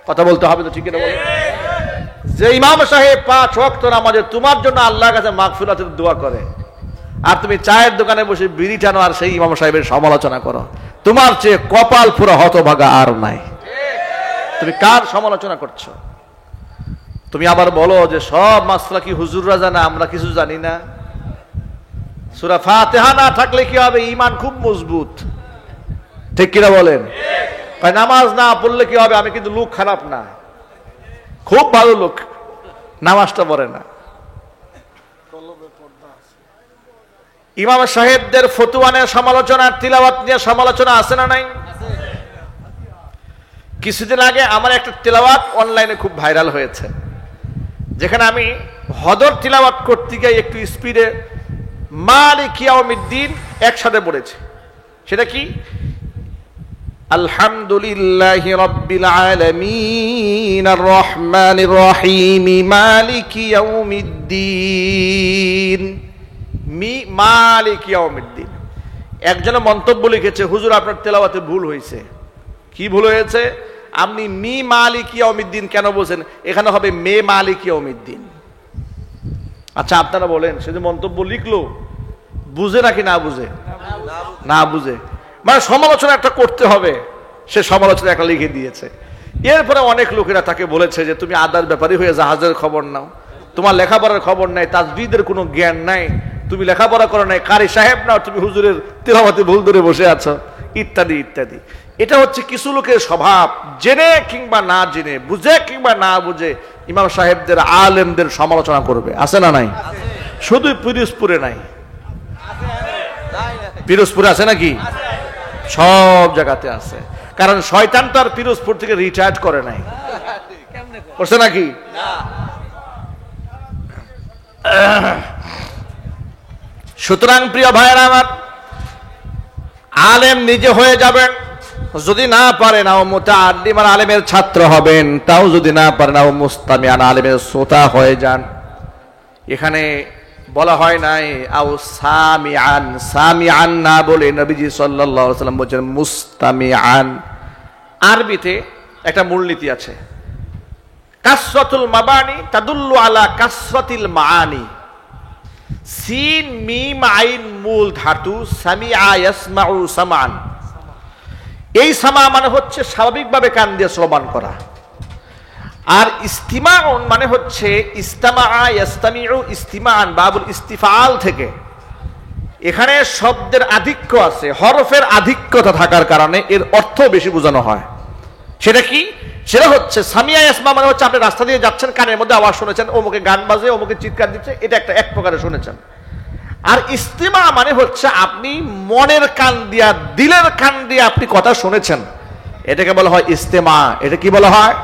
কথা বলতে হবে তো, ঠিক না বলে? যে ইমাম সাহেব 5 ওয়াক্ত নামাজে তোমার জন্য আল্লাহর কাছে মাগফিরাতের দোয়া করে, আর তুমি চায়ের দোকানে বসে বিড়ি টানো আর সেই ইমাম সাহেবের সমালোচনা করো, তোমার চেয়ে কপাল পুরো হতভাগা আর নাই। তুমি কার সমালোচনা করছো? তুমি আবার বলো যে সব মাসলা কি হুজুররা জানে, আমরা কিছু জানি না। সূরা ফাতিহা না থাকলে কি হবে? ঈমান খুব মজবুত, ঠিক কিনা বলেন? নামাজ না পড়লে কি হবে? আমি কিন্তু লোক খারাপ না, খুব ভালো লোক, নামাজটা পড়ে না। ইমাম সাহেবদের ফতুয়ানের সমালোচনা, তিলাওয়াত নিয়ে সমালোচনা আছে না নাই? কিছুদিন আগে আমার একটা তিলাওয়াত অনলাইনে খুব ভাইরাল হয়েছে, যেখানে আমি হদর তিলাওয়াত করতে গিয়ে একটু স্পিডে মালিক ইয়াউমিদ্দিন একসাথে পড়েছি। সেটা কি? আলহামদুলিল্লাহি রাব্বিল আলামিন আর রহমানির রহিম মালিকি ইয়াউমিদ্দিন। মালিক ইয়াউমিদ্দিন। একজন মন্তব্য লিখেছে, হুজুর আপনার তেলাওয়াতে ভুল হয়েছে। কি ভুল হয়েছে? আপনি মালিক ইয়াউমিদ্দিন কেন বলছেন? এখানে হবে মে মালিক ইয়াউমিদ্দিন। আচ্ছা আপনারা বলেন, সে যে মন্তব্য লিখলো বুঝে নাকি না বুঝে? না বুঝে, মানে সমালোচনা একটা করতে হবে, সে সমালোচনা একটা লিখে দিয়েছে। এরপরে অনেক লোকেরা তাকে বলেছে যে তুমি আদার ব্যাপারী হয়ে জাহাজের খবর নাও, তোমার লেখাপড়ার খবর নাই, তাজবিদের কোনো জ্ঞান নাই, তুমি লেখাপড়া করো নাই, কারি সাহেব নাও, তুমি হুজুরের তিলাওয়াতে ভুল ধরে বসে আছো, ইত্যাদি ইত্যাদি। এটা হচ্ছে কিছু লোকের স্বভাব, জেনে কিংবা না জেনে, বুঝে কিংবা না বুঝে ইমাম সাহেবদের আলেমদের সমালোচনা করবে। আছে না নাই? শুধু পিরোজপুরে নাই, পিরোজপুরে আছে নাকি? সব জায়গাতে আছে। কারণ শয়তান তো আর পিরোজপুর থেকে রিটায়ার্ড করে নাই, করছে নাকি? সুতরাং প্রিয় ভাইয়েরা আমার, আলেম নিজে হয়ে যাবেন, যদি না পারেন আও মুতাআল্লিম আলেমের ছাত্র হবেন, তাও যদি না পারেন আও মুস্তামিআন আলেমের শ্রোতা হয়ে যান। এখানে বলা হয় নাই আও সামিআন, সামিআন না বলে নবীজি সাল্লাল্লাহু আলাইহি ওয়াসাল্লাম বলেছেন মুস্তামিআন। আরবিতে একটা মূলনীতি আছে, কাসরাতুল মাবানি তাদুল্লু আলা কাসরাতিল মাআনি। সিন মিম আইন মূল ধাতু, সামিআ ইয়াসমাউ সামান। এই সামা মানে হচ্ছে স্বাভাবিকভাবে কান দিয়ে শ্রবণ করা, আর ইস্তিমাউন মানে হচ্ছে ইস্তামা ইয়াস্তামিউ ইস্তিমান, বাবুল ইস্তিফাল থেকে। এখানে শব্দের আধিক্য আছে, হরফের আধিক্যতা থাকার কারণে এর অর্থ বেশি বোঝানো হয়। সেটা কি? সেটা হচ্ছে সামিয়া ইয়াসমা মানে হচ্ছে আপনি রাস্তা দিয়ে যাচ্ছেন, কানের মধ্যে আওয়াজ শুনেছেন, অমুকে গান বাজে, অমুকে চিৎকার দিচ্ছে, এটা একটা এক প্রকারে শুনেছেন। আর ইস্তিমা মানে হচ্ছে আপনি মনের কান দিয়া, দিলের কান দিয়ে আপনি কথা শুনেছেন, এটাকে বলা হয় ইস্তেমা। এটা কি বলা হয়?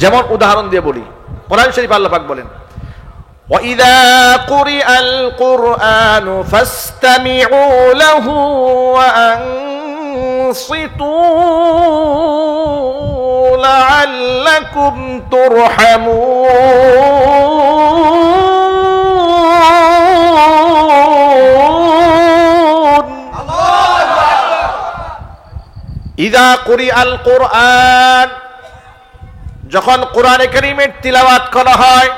যেমন উদাহরণ দিয়ে বলি, কোরআন শরীফ আল্লাহ পাক বলেন وَإِذَا قُرِئَ الْقُرْآنُ فَاسْتَمِعُوا لَهُ وَأَنصِتُوا لَعَلَّكُمْ تُرْحَمُونَ إِذَا قُرِئَ الْقُرْآنُ, যখন কোরআনে কারীমের তিলাওয়াত করা হয়,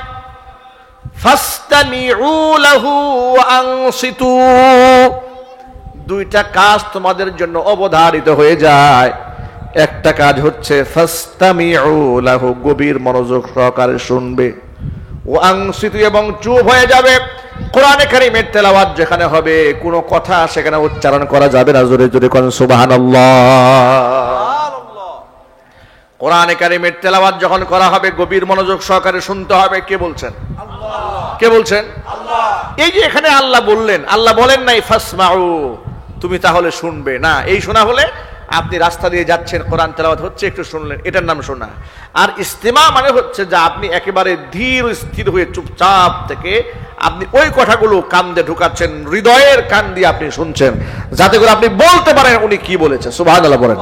ফাস্তামিউ লাহু ওয়া আনসিতু, দুইটা কাজ তোমাদের জন্য অবধারিত হয়ে যায়। একটা কাজ হচ্ছে ফাস্তামিউ লাহু, গভীর মনোযোগ সহকারে শুনবে, ওয়া আনসিতু, এবং চুপ হয়ে যাবে। কোরআনে কারীমের তেলাওয়াত যেখানে হবে কোনো কথা সেখানে উচ্চারণ করা যাবে না। জোরে জোরে কোন সুবহানাল্লাহ। কোরআনে কারীমের তেলাওয়াত যখন করা হবে গভীর মনোযোগ সহকারে শুনতে হবে। কে বলছেন? আল্লাহ। কে বলছেন? আল্লাহ। এই যে এখানে আল্লাহ বললেন, আল্লাহ বলেন নাই ফাসমাউ, তুমি তাহলে শুনবে না। এই শোনা হলে আপনি রাস্তা দিয়ে যাচ্ছেন, কোরআন তেলাওয়াত হচ্ছে, একটু শুনলেন, এটার নাম শোনা। আর ইস্তিমা মানে হচ্ছে যে আপনি একেবারে ধীর স্থির হয়ে চুপচাপ থেকে আপনি ওই কথাগুলো কান দিয়ে ঢুকাচ্ছেন, হৃদয়ের কান দিয়ে আপনি শুনছেন, যাতে করে আপনি বলতে পারেন উনি কি বলেছে। সুবহানাল্লাহ বলেন।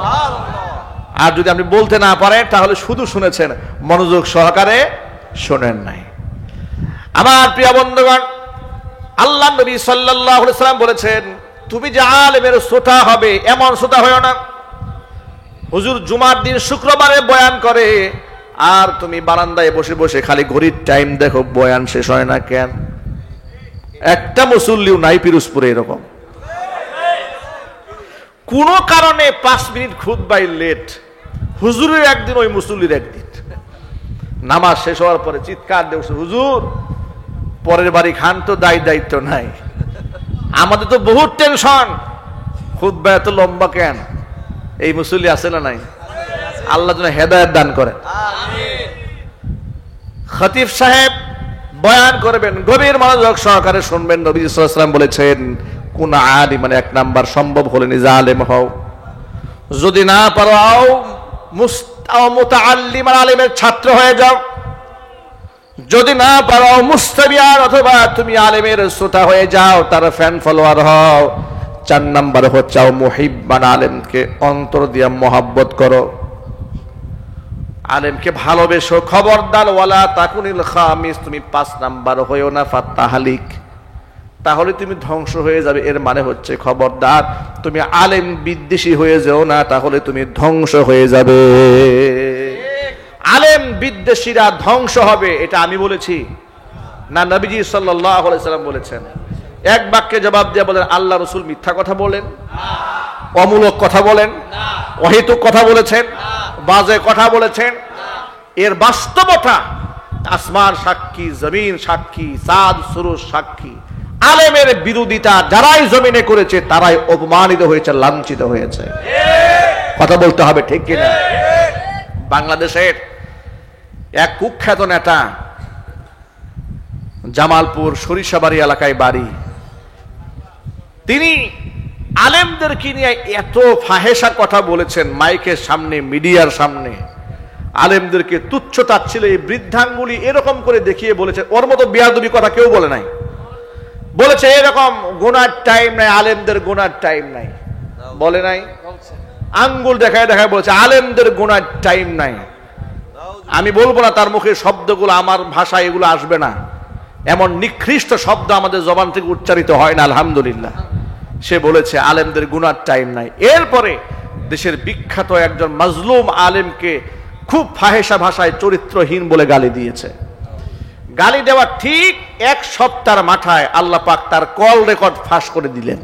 আর যদি আপনি বলতে না পারেন তাহলে শুধু শুনেছেন, মনোযোগ সহকারে শোনেন নাই। আমার প্রিয় বন্ধুগণ, আল্লাহ নবী সাল্লাল্লাহু আলাইহি সাল্লাম বলেছেন, তুমি যে আলেমের শ্রোতা হবে এমন শ্রোতা হয়ো না হুজুর জুমার দিন শুক্রবারে বয়ান করে আর তুমি বারান্দায় বসে বসে খালি ঘড়ির টাইম দেখো, বয়ান শেষ হয় না কেন? একটা মুসল্লিও নাই পিরোজপুরে এরকম, কোন কারণে 5 মিনিট খুতবাই লেট, হুজুরের একদিন ওই মুসল্লির একদিন। নামাজ শেষ হওয়ার পরে চিৎকার দেওয়া, হুজুর পরের বাড়ি খান তো দায়িত্ব নাই, আমাদের তো বহুত টেনশন, খুতবা এত লম্বা কেন? এই মুসল্লি আছে না নাই? আল্লাহ যেন হেদায়েত দান করেন। খতিব সাহেব বয়ান করবেন, গভীর মনোযোগ সহকারে শুনবেন। নবী সাল্লাল্লাহু আলাইহি ওয়াসাল্লাম বলেছেন, কোন আলিম, মানে 1 নাম্বার সম্ভব হলে নিজে আলেম হও, যদি না পারো মুতাআল্লিমান, আলেমের ছাত্র হয়ে যাও, যদি না পারো মুস্তামিয়ান, অথবা তুমি আলেমের শ্রোতা হয়ে যাও, তার ফ্যান ফলোয়ার হও। 4 নাম্বার হচ্ছে মুহিব্বান, আলেমকে অন্তর দিয়ে মহব্বত করো, আলেমকে ভালোবেসো। খবরদার ওয়ালা তাকুনিল খামিস, তুমি 5 নাম্বার হইও না ফাতাহালিক, তাহলে তুমি ধ্বংস হয়ে যাবে। এর মানে হচ্ছে খবরদার তুমি আলেম বিদ্বেষী হয়ে যাও না, তাহলে তুমি ধ্বংস হয়ে যাবে। আলেম বিদ্বেষীরা ধ্বংস হবে, এটা আমি বলেছি না, নবীজি সাল্লাল্লাহু আলাইহি সাল্লাম বলেছেন। এক বাক্যে জবাব দিয়ে বলেন, আল্লাহ রাসূল মিথ্যা কথা বলেন, অমূলক কথা বলেন, অহেতুক কথা বলেছেন, বাজে কথা বলেছেন? এর বাস্তবতা আসমান সাক্ষী, জমিন সাক্ষী, চাঁদ সূরজ সাক্ষী। আলেমের বিরোধিতা যারাই জমিনে করেছে তারাই অপমানিত হয়েছে, লাঞ্ছিত হয়েছে। কথা বলতে হবে, ঠিক কিনা? বাংলাদেশের এক কুখ্যাত নেতা, জামালপুর সরিষাবাড়ি এলাকায় বাড়ি, তিনি আলেমদেরকে নিয়ে এত ফাহেসা কথা বলেছেন মাইকের সামনে, মিডিয়ার সামনে, আলেমদেরকে তুচ্ছ তাচ্ছিল্য, এই বৃদ্ধাঙ্গুলি এরকম করে দেখিয়ে বলেছেন। ওর মতো বেয়াদবি কথা কেউ বলে নাই। বলেছে এরকম গুনার টাইম নাই, আলেমদের গুনার টাইম নাই, বলে নাই? আঙ্গুল দেখায় দেখায় বলেছে আলেমদের গুনার টাইম নাই। আমি বলবো না তার মুখের শব্দগুলো, আমার ভাষায় এগুলো আসবে না, এমন নিকৃষ্ট শব্দ আমাদের জবান থেকে উচ্চারিত হয় না, আলহামদুলিল্লাহ। সে বলেছে আলেমদের গুনার টাইম নাই। এরপরে দেশের বিখ্যাত একজন মাজলুম আলেমকে খুব ফাহেসা ভাষায় চরিত্রহীন বলে গালি দিয়েছে। গালি দেওয়া ঠিক 1 সপ্তাহের মাথায় আল্লাহ পাক তার কল রেকর্ড ফাঁস করে দিলেন।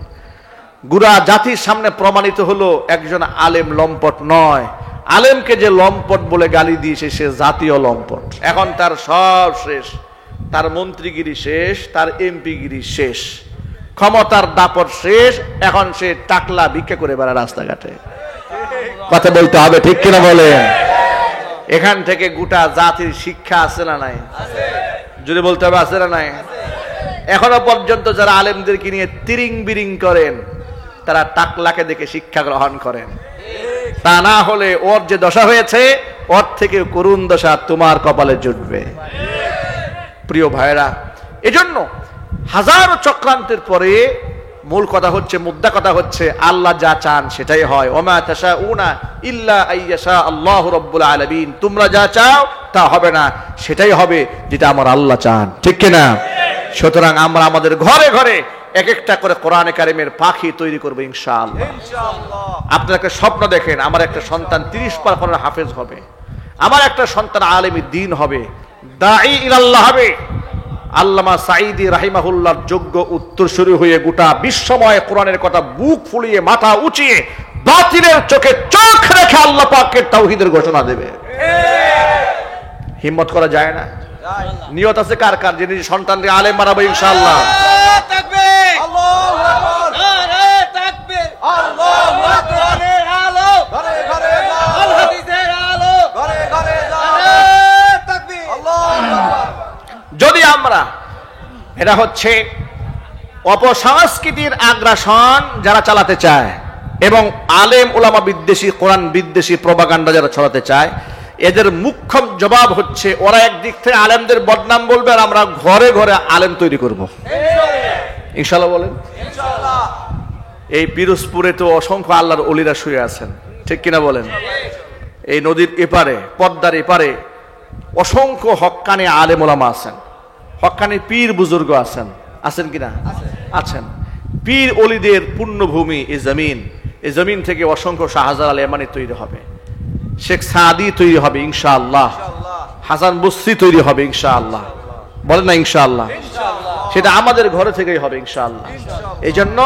গুরা জাতির সামনে প্রমাণিত হলো একজন আলেম লম্পট নয়, আলেমকে যে লম্পট বলে গালি দিয়েছে সে জাতীয় লম্পট। এখন তার সব শেষ, তার মন্ত্রীগিরি শেষ, তার এমপিগিরি শেষ, ক্ষমতার দাপট শেষ। এখন সে টাকলা ভিক্ষা করে বেড়ায় রাস্তাঘাটে। কথা বলতে হবে, ঠিক কিনা বলেন? এখান থেকে গোটা জাতির শিক্ষা আছে না নাই? যদি বলতে হবে আছে না নাই? এখনো পর্যন্ত যারা আলেমদেরকে নিয়ে তিরিং বিরিং করেন তারা টাকলাকে দেখে শিক্ষা গ্রহণ করেন, তা না হলে ওর যে দশা হয়েছে ওর থেকে করুণ দশা তোমার কপালে জুটবে। প্রিয় ভাইরা, এজন্য হাজারো চক্রান্তের পরে মূল কথা হচ্ছে, মুদ্রা কথা হচ্ছে, আল্লাহ যা চান সেটাই হয়। ওমা তাশাউনা ইল্লা আইয়াশা আল্লাহু রাব্বুল আলামিন, তোমরা যা চাও তা হবে না, সেটাই হবে যেটা আমার আল্লাহ চান, ঠিক কিনা? সুতরাং আমরা আমাদের ঘরে ঘরে এক একটা করে কোরআনে কারিমের পাখি তৈরি করবো ইনশাআল্লাহ। আপনারা একটা স্বপ্ন দেখেন, আমার একটা সন্তান 30 পারা কোরআন হাফেজ হবে, আমার একটা সন্তান আলেমী দ্বীন হবে, দাঈ ইলাল্লাহ হবে। আল্লামা সাঈদী রাহিমাহুল্লাহর যোগ্য উত্তরসূরি হয়ে গোটা বিশ্বময় কোরআনের কথা বুক ফুলিয়ে মাথা উঁচিয়ে বাতিলের চোখে চোখ রেখে আল্লাহ পাকের তাওহীদের ঘোষণা দেবে। হিম্মত করা যায় না? নিয়ত আছে কার কার যে নিজের সন্তানকে আলেম বানাবো ইনশাআল্লাহ? যদি আমরা, এটা হচ্ছে অপসংস্কৃতির আগ্রাসন যারা চালাতে চায় এবং আলেম ওলামা বিদ্বেষী, কোরআন বিদ্বেষী প্রপাগান্ডা যারা ছড়াতে চায়, এদের মুখ্য জবাব হচ্ছে ওরা একদিক থেকে আলেমদের বদনাম বলবে আর আমরা ঘরে ঘরে আলেম তৈরি করব ইনশাআল্লাহ। বলেন ইনশাআল্লাহ। এই পিরোজপুরে তো অসংখ্য আল্লাহর ওলিরা শুয়ে আছেন, ঠিক কিনা বলেন? এই নদীর এপারে, পদ্মার এপারে অসংখ্য হক্কানি আলেম ওলামা আছেন, হক্কানি পীর বুজুর্গ আছেন, আছেন কিনা? আছেন। পীর অলিদের পুণ্যভূমি এই জমিন থেকে অসংখ্য শাহজালাল ইয়ামানি তৈরি হবে, শেখ সাদি তৈরি হবে ইনশাআল্লাহ, হাসান বসরি তৈরি হবে ইনশাআল্লাহ, বলেন না ইনশাআল্লাহ? সেটা আমাদের ঘরে থেকেই হবে ইনশাআল্লাহ। এই জন্য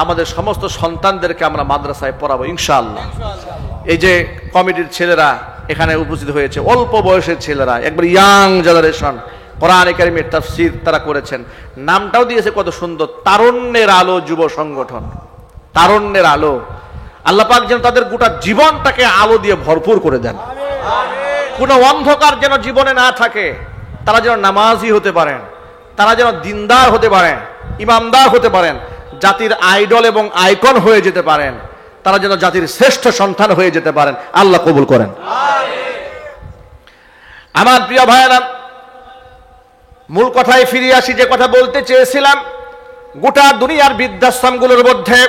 আমাদের সমস্ত সন্তানদেরকে আমরা মাদ্রাসায় পড়াবো ইনশাআল্লাহ। এই যে কমিটির ছেলেরা এখানে উপস্থিত হয়েছে, অল্প বয়সের ছেলেরা, একবার ইয়াং জেনারেশন, কোরআন কারীমের তাফসীর তারা করেছেন। নামটাও দিয়েছে কত সুন্দর, তারুণ্যের আলো যুব সংগঠন। তারুণ্যের আলো, আল্লাহ পাক যেন তাদের গোটা জীবনটাকে আলো দিয়ে ভরপুর করে দেন। কোনো অন্ধকার যেন জীবনে না থাকে, তারা যেন নামাজি হতে পারেন, তারা যেন দিনদার হতে পারেন, ইমামদার হতে পারেন, জাতির আইডল এবং আইকন হয়ে যেতে পারেন, তারা যেন জাতির শ্রেষ্ঠ সন্তান হয়ে যেতে পারেন। আল্লাহ কবুল করেন। আমার প্রিয় ভাইয়েরা, মূল কথায় ফিরে আসি। যে কথা বলতে চেয়েছিলাম, গোটা দুনিয়ার বৃদ্ধাশ্রমগুলোর মধ্যে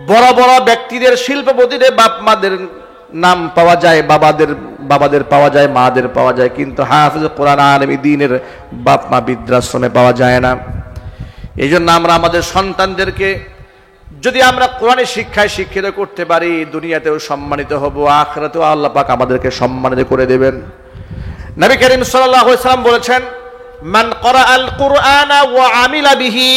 বড় বড় ব্যক্তিদের, শিল্পপতিদের বাপ মাদের নাম পাওয়া যায়, বাবাদের পাওয়া যায়, মাদের পাওয়া যায়, কিন্তু হাফেজ কোরআন আলেম দ্বীনের বাপ মা বৃদ্ধাশ্রমে পাওয়া যায় না। এই জন্য আমরা আমাদের সন্তানদেরকে যদি আমরা কোরআনের শিক্ষায় শিক্ষিত করতে পারি, দুনিয়াতেও সম্মানিত হব, আখিরাতেও আল্লাহ পাক আমাদেরকে সম্মানিত করে দেবেন। নবী করিম সাল্লাল্লাহু আলাইহি ওয়াসাল্লাম বলেছেন, মান ক্বারাআল কুরআনা ওয়া আমিলা বিহি,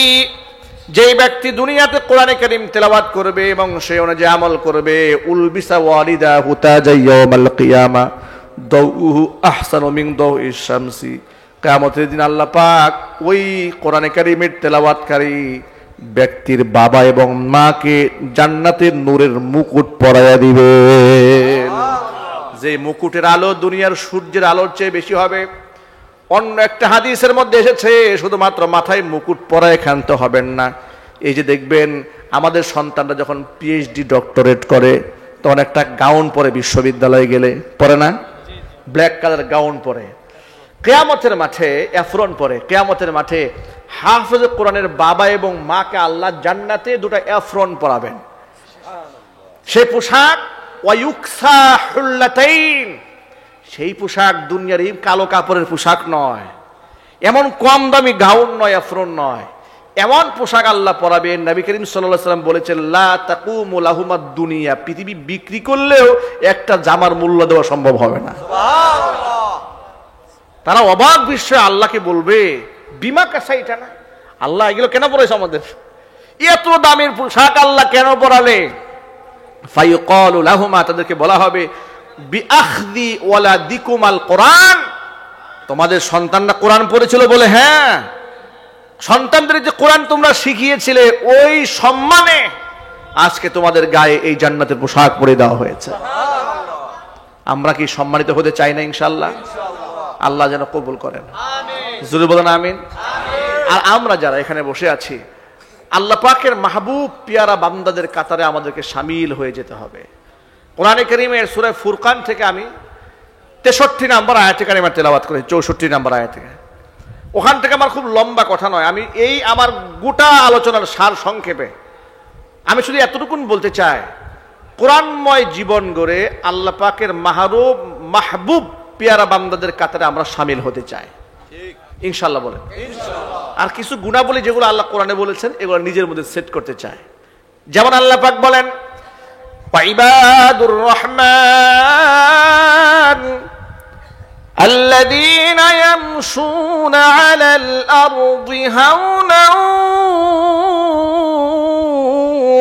যে ব্যক্তি দুনিয়াতে কোরআনে কারীম তেলাওয়াত করবে এবং সেই অনুযায়ী আমল করবে, উলবিসা ওয়ালিদাহু তাজা ইয়াউমাল কিয়ামা দাউহু আহসানু মিন দাউইশ শামসি, কিয়ামতের দিন আল্লাহ পাক ওই কোরআনে কারীমের তেলাওয়াতকারী ব্যক্তির বাবা এবং মাকে জান্নাতের নূরের মুকুট পরাইয়া দিবেন। যে মুকুটের আলো দুনিয়ার সূর্যের আলোর চেয়ে বেশি হবে। অন্য একটা হাদিসের মধ্যে এসেছে, শুধুমাত্র মাথায় মুকুট পরায় ক্ষান্ত হবেন না। এই যে দেখবেন আমাদের সন্তানরা যখন পিএইচডি ডক্টরেট করে, তখন একটা গাউন পরে বিশ্ববিদ্যালয়ে গেলে, পরে না? ব্ল্যাক কালার গাউন পরে। কিয়ামতের মাঠে এফরন পরে। কিয়ামতের মাঠে হাফেজ কোরআনের বাবা এবং মাকে আল্লাহ জান্নাতে দুটো এফরন পরাবেন। সেই পোশাক ওয়ায়ুকসা হুল্লাতাইন, সেই পোশাক দুনিয়ার এই কালো কাপড়ের পোশাক নয়, এমন কম দামি গাউন নয়, এফরন নয়, এমন পোশাক আল্লাহ পরাবেন। নবী করিম সাল্লাল্লাহু আলাইহি ওয়াসাল্লাম বলেছেন, লা তাকুমু লাহুমাদ দুনিয়া, পৃথিবী বিক্রি করলেও একটা জামার মূল্য দেওয়া সম্ভব হবে না। সুবহানাল্লাহ। তারা অবাক বিস্ময়ে আল্লাহকে বলবে, বিমা কাসাইটা না, আল্লাহ এগুলো কেন পরাইছে আমাদের? এত দামের পোশাক আল্লাহ কেন পরালে? ফায়ুকালু লাহুমা, তাদেরকে বলা হবে, বিআখদি ওয়ালাদিকুমাল কোরআন, তোমাদের সন্তানরা কোরআন পড়েছিল বলে, হ্যাঁ, সন্তানদের যে কোরআন তোমরা শিখিয়েছিলে ওই সম্মানে আজকে তোমাদের গায়ে এই জান্নাতের পোশাক পরে দেওয়া হয়েছে। আমরা কি সম্মানিত হতে চাই না? ইনশাআল্লাহ। আল্লাহ যেন কবুল করেন, জোরে বলেন আমিন। আর আমরা যারা এখানে বসে আছি, আল্লাহ পাকের মাহবুব পিয়ারা বান্দাদের কাতারে আমাদেরকে শামিল হয়ে যেতে হবে। কোরআনে কারীমের সূরা ফুরকান থেকে আমি 63 নম্বর আয়াতে কারিমা তেলাওয়াত করেছি, 64 নম্বর আয়াত থেকে। ওখান থেকে আমার খুব লম্বা কথা নয়, আমি এই আমার গোটা আলোচনার সার সংক্ষেপে আমি শুধু এতটুকুন বলতে চাই, কোরআনময় জীবন গড়ে আল্লাহ পাকের মাহবুব পিয়ারা বান্দাদের কাতারে আমরা শামিল হতে চাই ইনশাআল্লাহ। বলেন ইনশাআল্লাহ। আর কিছু গুণাবলী যেগুলো আল্লাহ কোরআনে বলেছেন, এগুলো নিজের মধ্যে সেট করতে চাই। যেমন আল্লাহ পাক বলেন, ওয়াইবাদুর রহমান আল্লাযীনা ইয়ামশুনা আলাল আরদি হাওনান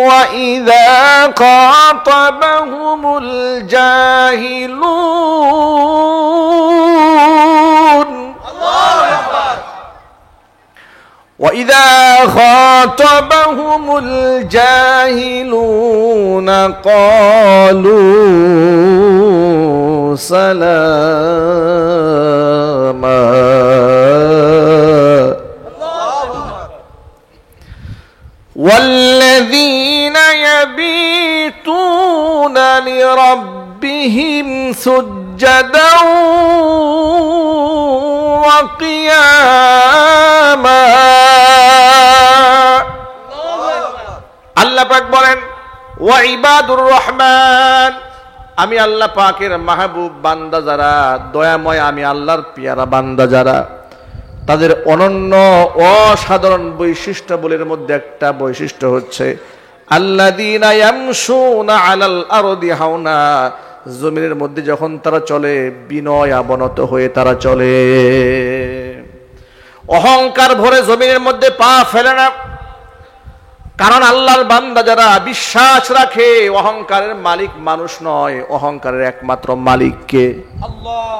ওয়া ইযা খাতাবাহুমুল জাহিলুন, আল্লাহু আকবার, وَإِذَا خَاطَبَهُمُ الْجَاهِلُونَ قَالُوا سَلَامًا. وَالَّذِينَ يَبِيتُونَ لِرَبِّهِمْ سُجَّدًا وَقِيَامًا. আল্লাহ পাক বলেন, ওয়া ইবাদুর রহমান, আমি আল্লাহ পাকের মাহবুব বান্দা যারা, দয়াময় আমি আল্লাহর পিয়ারা বান্দা যারা, তাদের অনন্য অসাধারণ বৈশিষ্ট্যাবলীর মধ্যে একটা বৈশিষ্ট্য হচ্ছে আল্লাযীনা ইয়ামশুনা আলাল আরদি হাওনা, জমিনের মধ্যে যখন তারা চলে বিনয় অবনত হয়ে তারা চলে, অহংকার ভরে জমিনের মধ্যে পা ফেলে না। কারণ আল্লাহর বান্দা যারা বিশ্বাস রাখে অহংকারের মালিক মানুষ নয়, অহংকারের একমাত্র মালিক কে? আল্লাহ।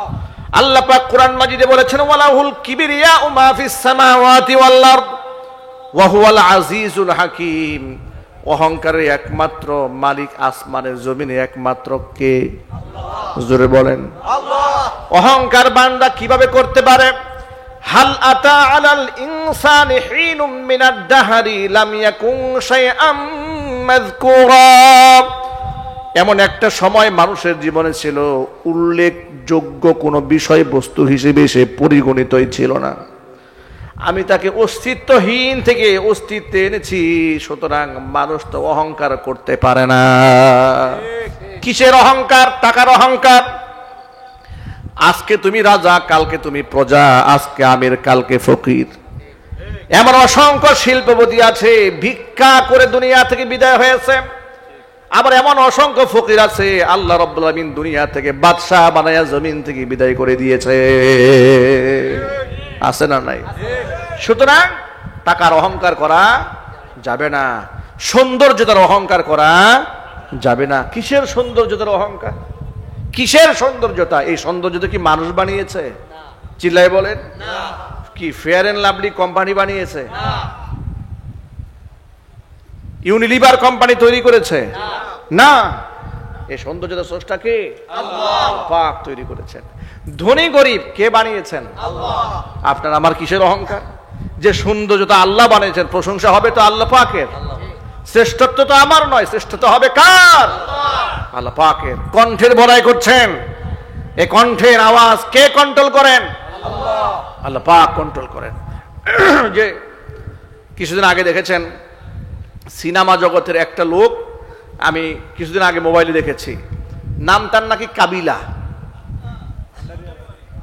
আল্লাহ পাক কোরআন মাজিদে বলেছেন ওয়ালাহুল কিবরিয়াউ মা ফিস সামাওয়াতি ওয়াল আরদ ওয়া হুয়াল আজিজুল হাকীম। অহংকারের একমাত্র মালিক আসমানের জমিনে একমাত্র কে? আল্লাহ। জোরে বলেন আল্লাহ। অহংকার বান্দা কিভাবে করতে পারে? হাল আতা আলাল ইনসানি হিনুম মিনাদ দাহরি লাম ইয়াকুন শাইআম মাযকুরা। এমন একটা সময় মানুষের জীবনে ছিল উল্লেখযোগ্য কোনো বিষয়বস্তু হিসেবে সে পরিগণিতই ছিল না। আমি তাকে অস্তিত্বহীন থেকে অস্তিত্বে এনেছি, সুতরাং মানুষ তো অহংকার করতে পারে না। কিসের অহংকার? টাকার অহংকার। আজকে তুমি রাজা, কালকে তুমি প্রজা, আজকে আমির কালকে ফকির। এমন অসংখ্য শিল্পপতি আছে ভিক্ষা করে দুনিয়া থেকে বিদায় হয়েছে, আবার এমন অসংখ্য ফকির আছে আল্লাহ রাব্বুল আলামিন দুনিয়া থেকে বাদশাহ বানায়া জমিন থেকে বিদায় করে দিয়েছে। আছে না নাই? সুতরাং টাকার অহংকার করা যাবে না, সৌন্দর্যতার অহংকার করা যাবে না। কিসের সৌন্দর্যতার অহংকার? কিসের সৌন্দর্যতা? এই সৌন্দর্যতা কি মানুষ বানিয়েছে? চিল্লাই বলেন না। কি ফেয়ার এন্ড লাভলি কোম্পানি বানিয়েছে? না। ইউনিলিভার কোম্পানি তৈরি করেছে? না। এই সৌন্দর্যতা স্রষ্টা কে? আল্লাহ পাক তৈরি করেছেন। ধনী গরিব কে বানিয়েছেন? আল্লাহ। আপনার আমার কিসের অহংকার? যে সৌন্দর্যতা আল্লাহ বানিয়েছেন, প্রশংসা হবে তো আল্লাহ পাকের, শ্রেষ্ঠত্ব তো আমার নয়, শ্রেষ্ঠত্ব হবে কার? আল্লাহ পাকের। কণ্ঠের বড়াই করছেন, এই কণ্ঠের আওয়াজ কে কন্ট্রোল করেন? আল্লাহ। আল্লাহ পাক কন্ট্রোল করেন। যে কিছুদিন আগে দেখেছেন সিনেমা জগতের একটা লোক, আমি কিছুদিন আগে মোবাইলে দেখেছি, নাম তার নাকি কাবিলা।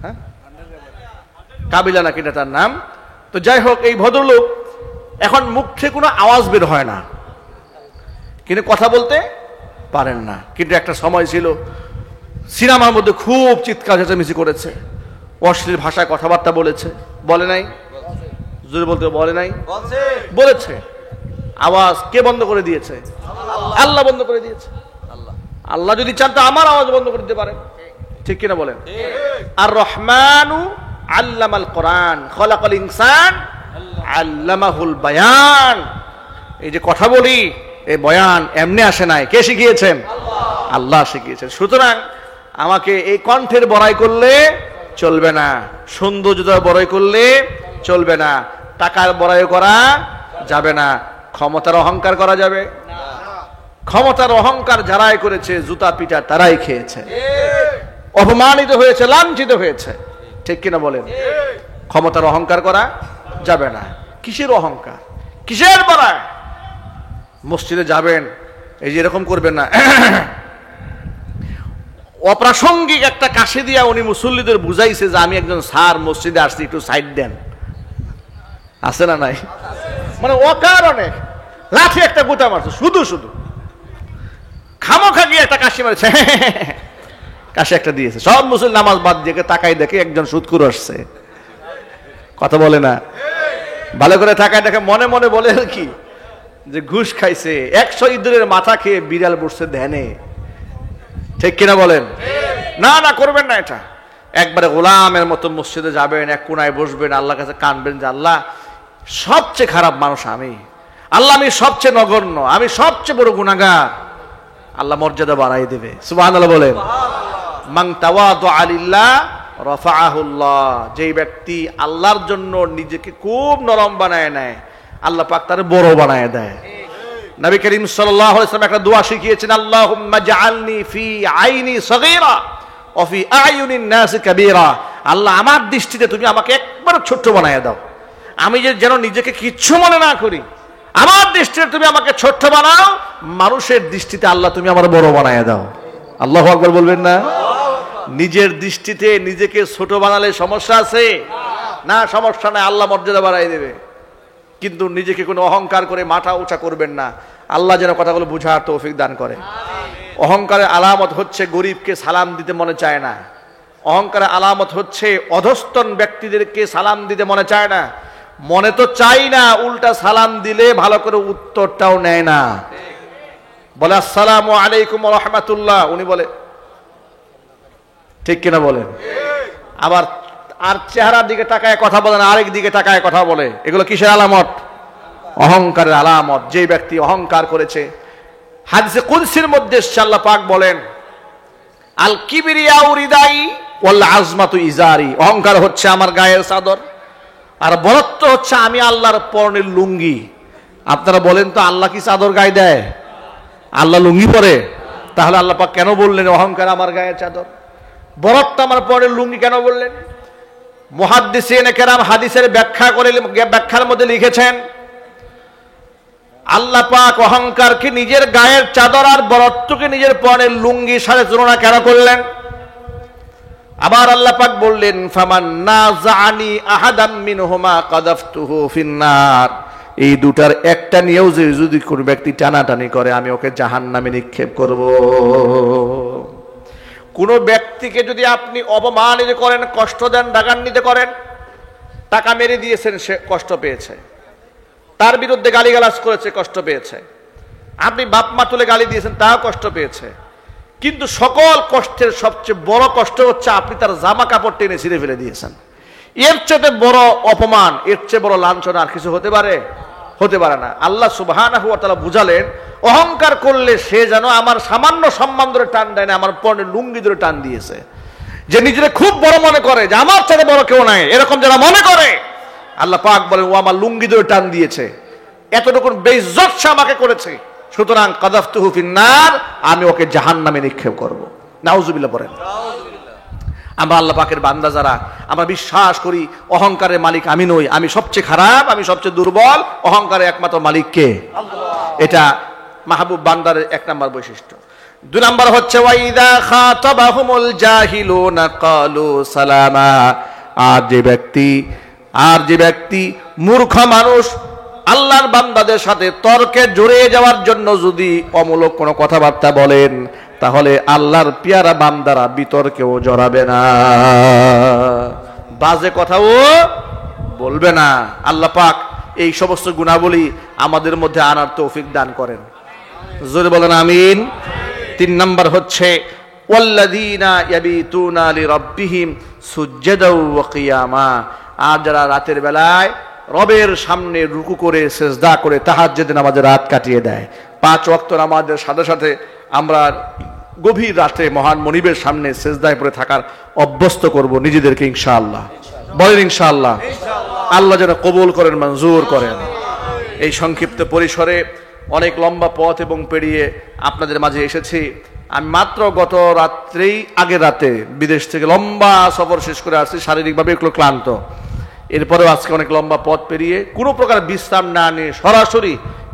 হ্যাঁ, কাবিলা নাকি এটা তার নাম। তো যাই হোক, এই ভদ্রলোক এখন মুখ থেকে কোনো আওয়াজ বের হয় না, কিন্তু কথা বলতে পারেন না। কিন্তু একটা সময় ছিল সিনেমার মধ্যে খুব চিৎকার চেঁচামেচি করেছে, অশ্লীল ভাষায় কথাবার্তা বলেছে। বলে নাই? জোরে বলতে বলে নাই? বলেছে। আওয়াজ কে বন্ধ করে দিয়েছে? আল্লাহ বন্ধ করে দিয়েছে। আল্লাহ যদি চান তো আমার আওয়াজ বন্ধ করে দিতে পারেন। ঠিক কিনা বলেন? আর রহমানু আল্লামাল কোরআন খলাকাল ইনসান আল্লামাহুল বায়ান। এই যে কথা বলি, এই বয়ান এমনি আসে নাই। কে শিখিয়েছেন? আল্লাহ শিখিয়েছেন। সুতরাং আমাকে এই কণ্ঠের বড়াই করলে চলবে না, সৌন্দর্যতার বড়াই করলে চলবে না, টাকার বড়াই করা যাবে না, ক্ষমতার অহংকার করা যাবে না। ক্ষমতার অহংকার যারাই করেছে জুতা পিটা তারাই খেয়েছে, অপমানিত হয়েছে, লাঞ্ছিত হয়েছে। ঠিক কিনা বলেন? ক্ষমতার অহংকার করা যাবে না। কিসের অহংকার? কিসের বড়াই? মসজিদে যাবেন, এই যে এরকম করবেন না। অপ্রাসঙ্গিক একটা কাশি দিয়া উনি মুসল্লিদের বুঝাইছে যে আমি একজন স্যার, মসজিদে আসছি, একটু সাইড দেন। আছে না নাই? মানে অকারণে লাঠি একটা গুতা মারছে, শুধু শুধু খামোখা গিয়ে একটা কাশি মারছে, কাশি একটা দিয়েছে। সব মুসল্লি নামাজ বাদ দিয়ে তাকাই দেখে একজন সুদখোর আসছে। কথা বলে না? ভালো করে তাকায় দেখে মনে মনে বলে কি যে ঘুষ খাইছে, 100 ইঁদুরের মাথা খেয়ে বিড়াল বসছে ধ্যানে। ঠিক কিনা বলেন? না না, করবেন না এটা। একবারে গোলামের মতো মসজিদে যাবেন, এক কোনায় বসবেন, আল্লাহর কাছে কানবেন যে আল্লাহ সবচেয়ে খারাপ মানুষ আমি, আল্লাহ আমি সবচেয়ে নগণ্য, আমি সবচেয়ে বড় গুনাহগার। আল্লাহ মর্যাদা বাড়াই দেবে। সুবহানাল্লাহ বলেন। মান তাওয়াদুআ লিল্লাহ রাফাআহুল্লাহ। যেই ব্যক্তি আল্লাহর জন্য নিজেকে খুব নরম বানায় নেয়, আল্লাহ পাক তারে বড় বানায় দেয়। নবী করিম সাল্লাল্লাহু আলাইহি ওয়াসাল্লাম একটা দোয়া শিখিয়েছেন, আল্লাহুম্মা জাআলনি ফি আইনি সগীরা ওয়া ফি আয়ুনিন নাস কাবীরা। আল্লাহ আমার দৃষ্টিতে তুমি আমাকে একবার ছোট বানায় দাও, আমি যেন নিজেকে কিচ্ছু মনে না করি। আমার দৃষ্টিতে তুমি আমাকে ছোট বানাও, মানুষের দৃষ্টিতে আল্লাহ তুমি আমার বড় বানায় দাও। আল্লাহু আকবার বলবেন না? নিজের দৃষ্টিতে নিজেকে ছোট বানালে সমস্যা আছে না? সমস্যা নাই, আল্লাহ মর্যাদা বাড়াই দেবে। কিন্তু নিজেকে কোনো অহংকার করে মাথা উঁচা করবেন না। আল্লাহ যেন কথাগুলো বুঝার তৌফিক দান করে। অহংকারের আলামত হচ্ছে গরিবকে সালাম দিতে মনে চায় না। অহংকারের আলামত হচ্ছে অধস্তন ব্যক্তিদেরকে সালাম দিতে মনে চায় না। মনে তো চাই না, উল্টা সালাম দিলে ভালো করে উত্তরটাও নেয় না। বলে আসসালামু আলাইকুম ওয়া রাহমাতুল্লাহ, উনি বলে ঠিক কিনা বলেন? আবার আর চেহারার দিকে তাকায় কথা বলে না, আরেক দিকে তাকায় কথা বলে। এগুলো কিসের আলামত? অহংকারের আলামত। যে ব্যক্তি অহংকার করেছে, হাদিসে কুদসির মধ্যে আল্লাহ পাক বলেন আল কিবরিয়াউ রিদাই ওয়াল আজমাতু ইজারি, অহংকার হচ্ছে আমার গায়ের চাদর, আর বরত্ব হচ্ছে আমি আল্লাহর পরনের লুঙ্গি। আপনারা বলেন তো, আল্লাহ কি চাদর গায়ে দেয়? আল্লাহ লুঙ্গি পরে? তাহলে আল্লাহ পাক কেন বললেন অহংকার আমার গায়ের চাদর, বরত্ব আমার পরনের লুঙ্গি কেন বললেন? মুহাদ্দিসিনে কেরাম হাদিসের ব্যাখ্যার মধ্যে লিখেছেন আল্লাহ পাক অহংকারকে নিজের গায়ের চাদর আর বরত্বকে নিজের পরনের লুঙ্গির সাথে তুলনা কেন করলেন? আবার আল্লাহ পাক বললেন ফামান নাযাআনি আহাদাম মিনহুমা কাযাফতুহু ফিন্নার, এই দুটার একটা নিয়েও যদি কোনো ব্যক্তি টানাটানি করে আমি ওকে জাহান্নামে নিক্ষেপ করব। কোনো ব্যক্তিকে যদি আপনি অপমানিত করেন, কষ্ট দেন, ডাকান্বিত করেন, টাকা মেরে দিয়েছেন, সে কষ্ট পেয়েছে, তার বিরুদ্ধে গালিগালাজ করেছে, কষ্ট পেয়েছে, আপনি বাপ মা তুলে গালি দিয়েছেন, তাও কষ্ট পেয়েছে। কিন্তু সকল কষ্টের সবচেয়ে বড় কষ্ট হচ্ছে আপনি তার জামা কাপড় টেনে ছিঁড়ে ফেলে দিয়েছেন। এর চেয়ে বড় অপমান, এর চেয়ে বড় লাঞ্ছনা আর কিছু হতে পারে? হতে পারে না। আল্লাহ সুবহানাহু ওয়া তাআলা বুঝালেন অহংকার করলে সে যেন আমার সামান্য সম্মান ধরে টান দেয় না, আমার পরনের লুঙ্গি ধরে টান দিয়েছে। যে নিজেরা খুব বড় মনে করে যে আমার চেয়ে বড় কেউ নাই, এরকম যারা মনে করে আল্লাহ পাক বলেন ও আমার লুঙ্গি ধরে টান দিয়েছে, এতটুকু বেইজ্জত সে আমাকে করেছে, সুতরাং কাযাফতুহু ফিন্নার, আমি ওকে জাহান্নামে নিক্ষেপ করব। নাউজুবিল্লাহ পড়েন। আমরা আল্লাহ পাকের বান্দা যারা, আমরা বিশ্বাস করি অহংকারের মালিক আমি নই, আমি সবচেয়ে খারাপ, আমি সবচেয়ে দুর্বল, অহংকারের একমাত্র মালিক কে? আল্লাহ। এটা মাহবুব বান্দারের এক নাম্বার বৈশিষ্ট্য। দুই নাম্বার হচ্ছে ওয়াইদা খাতাবাহুমুল জাহিলুনা ক্বালু সালামা, আর যে ব্যক্তি মূর্খ মানুষ আল্লাহর বান্দাদের সাথে তর্কে জড়িয়ে যাওয়ার জন্য যদি অমূলক কোনো কথাবার্তা বলেন, তাহলে আল্লাহর পেয়ারা বান্দারা বিতর্কেও জড়াবে না, বাজে কথাও বলবে না। আল্লাহ পাক এই সমস্ত গুণাবলী আমাদের মধ্যে আনার তৌফিক দান করেন। জোরে বলেন আমিন। তিন নাম্বার হচ্ছে ওয়াল্লাযীনা ইয়াবিতুনা লিরাব্বিহিম সুজদাও ওয়া কিয়ামা, আর যারা রাতের বেলায় রবের সামনে রুকু করে সেজদা করে তাহাজ্জুদের নামাজে রাত কাটিয়ে দেয়। 5 ওয়াক্ত নামাজের সাথে সাথে আমরা গভীর রাতে মহান মনিবের সামনে সেজদায় পড়ে থাকার অভ্যস্ত করব নিজেদেরকে ইনশাআল্লাহ। বলেন ইনশাআল্লাহ। আল্লাহ যেন কবুল করেন, মঞ্জুর করেন। এই সংক্ষিপ্ত পরিসরে অনেক লম্বা পথ এবং পেরিয়ে আপনাদের মাঝে এসেছি। আমি মাত্র গত রাত্রেই আগের রাতে বিদেশ থেকে লম্বা সফর শেষ করে আসছি, শারীরিকভাবে একটু ক্লান্ত। এরপরেও আজকে অনেক লম্বা পথ পেরিয়ে কোনো প্রকার বিশ্রাম না নিয়ে সরাসরি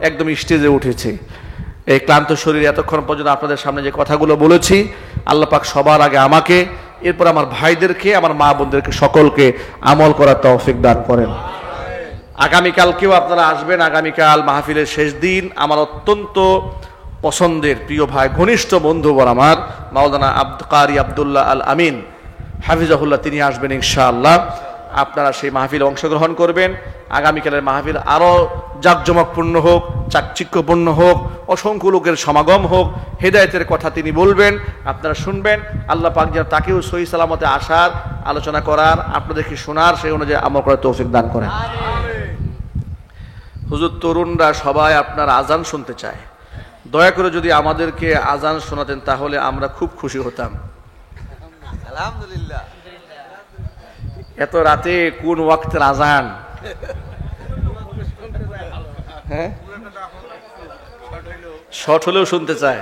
একদম স্টেজে উঠেছি। এই ক্লান্ত শরীরে এতক্ষণ পর্যন্ত আপনাদের সামনে যে কথাগুলো বলেছি, আল্লাহ পাক সবার আগে আমাকে, এরপর আমার ভাইদেরকে, আমার মা বোনদেরকে সকলকে আমল করার তৌফিক দান করেন। আগামীকালকেও আপনারা আসবেন। আগামীকাল মাহফিলের শেষ দিন। আমার অত্যন্ত পছন্দের প্রিয় ভাই, ঘনিষ্ঠ বন্ধু আমার মাওলানা কারি আব্দুল্লাহ আল আমিন হাফিজাহুল্লাহ, তিনি আসবেন ইনশাআল্লাহ। আপনারা সেই মাহফিলে অংশগ্রহণ করবেন। আগামীকালের মাহফিল আরও জাঁকজমকপূর্ণ হোক, চাকচিক্যপূর্ণ হোক, অসংখ্য লোকের সমাগম হোক, হেদায়েতের কথা তিনি বলবেন, আপনারা শুনবেন। আল্লাহ পাক যেন তাকেও সহি সালামতে আসার, আলোচনা করার, আপনাদেরকে শোনার, সেই অনুযায়ী আমল করার তৌফিক দান করেন। হুজুর, তরুণরা সবাই আপনার আজান শুনতে চায়, দয়া করে যদি আমাদেরকে আজান শোনাতেন তাহলে আমরা খুব খুশি হতাম। আলহামদুলিল্লাহ। এত রাতে কোন ওয়াক্তের আজান? হ্যাঁ, শর্ট হলেও শুনতে চায়।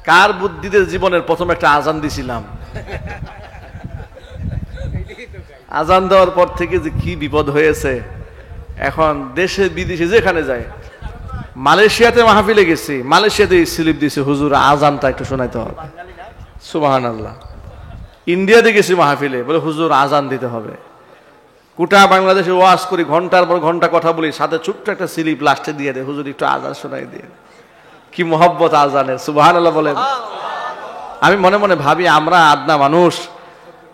কার বুদ্ধিতে জীবনের প্রথম একটা আজান দিছিলাম, আজান দেওয়ার পর থেকে যে কি বিপদ হয়েছে। এখন দেশে বিদেশে যেখানে যায় মালয়েশিয়াতে মাহফিলে গেছি, মালয়েশিয়াতে স্লিপ দিছে, হুজুর আজানটা একটু শোনাইতে হবে। সুবহানাল্লাহ। ইন্ডিয়াতে গেছি মাহফিলে, বলে হুজুর আজান দিতে হবে। গোটা বাংলাদেশে ওয়াজ করি, ঘন্টার পর ঘন্টা কথা বলি, সাথে ছোট্ট একটা স্লিপ লাস্টে দিয়ে দেয়, হুজুর একটু আজান শোনাই দিয়ে। কি মহব্বত আজানের, সুবহানাল্লাহ বলেন। আমি মনে মনে ভাবি, আমরা আদনা মানুষ,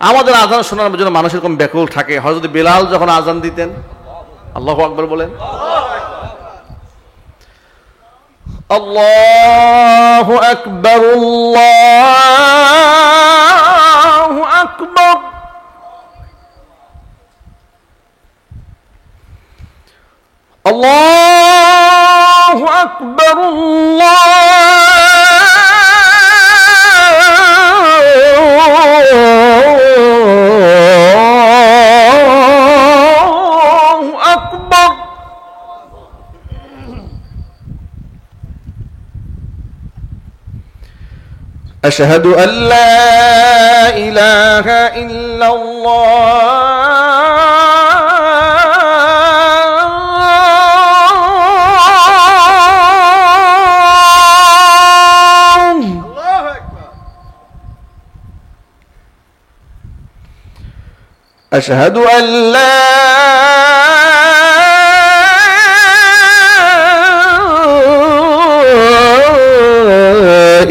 আমাদের আজান শোনার জন্য মানুষ এরকম ব্যাকুল থাকে। হযরত বেলাল যখন আজান দিতেন, আল্লাহু আকবার বলেন, আল্লাহু আকবার, আল্লাহু আকবার, আল্লাহু আকবার, আল্লাহু আকবার। আশহাদু আল্লা ইলাহা ইল্লাল্লাহ أشهد أن لا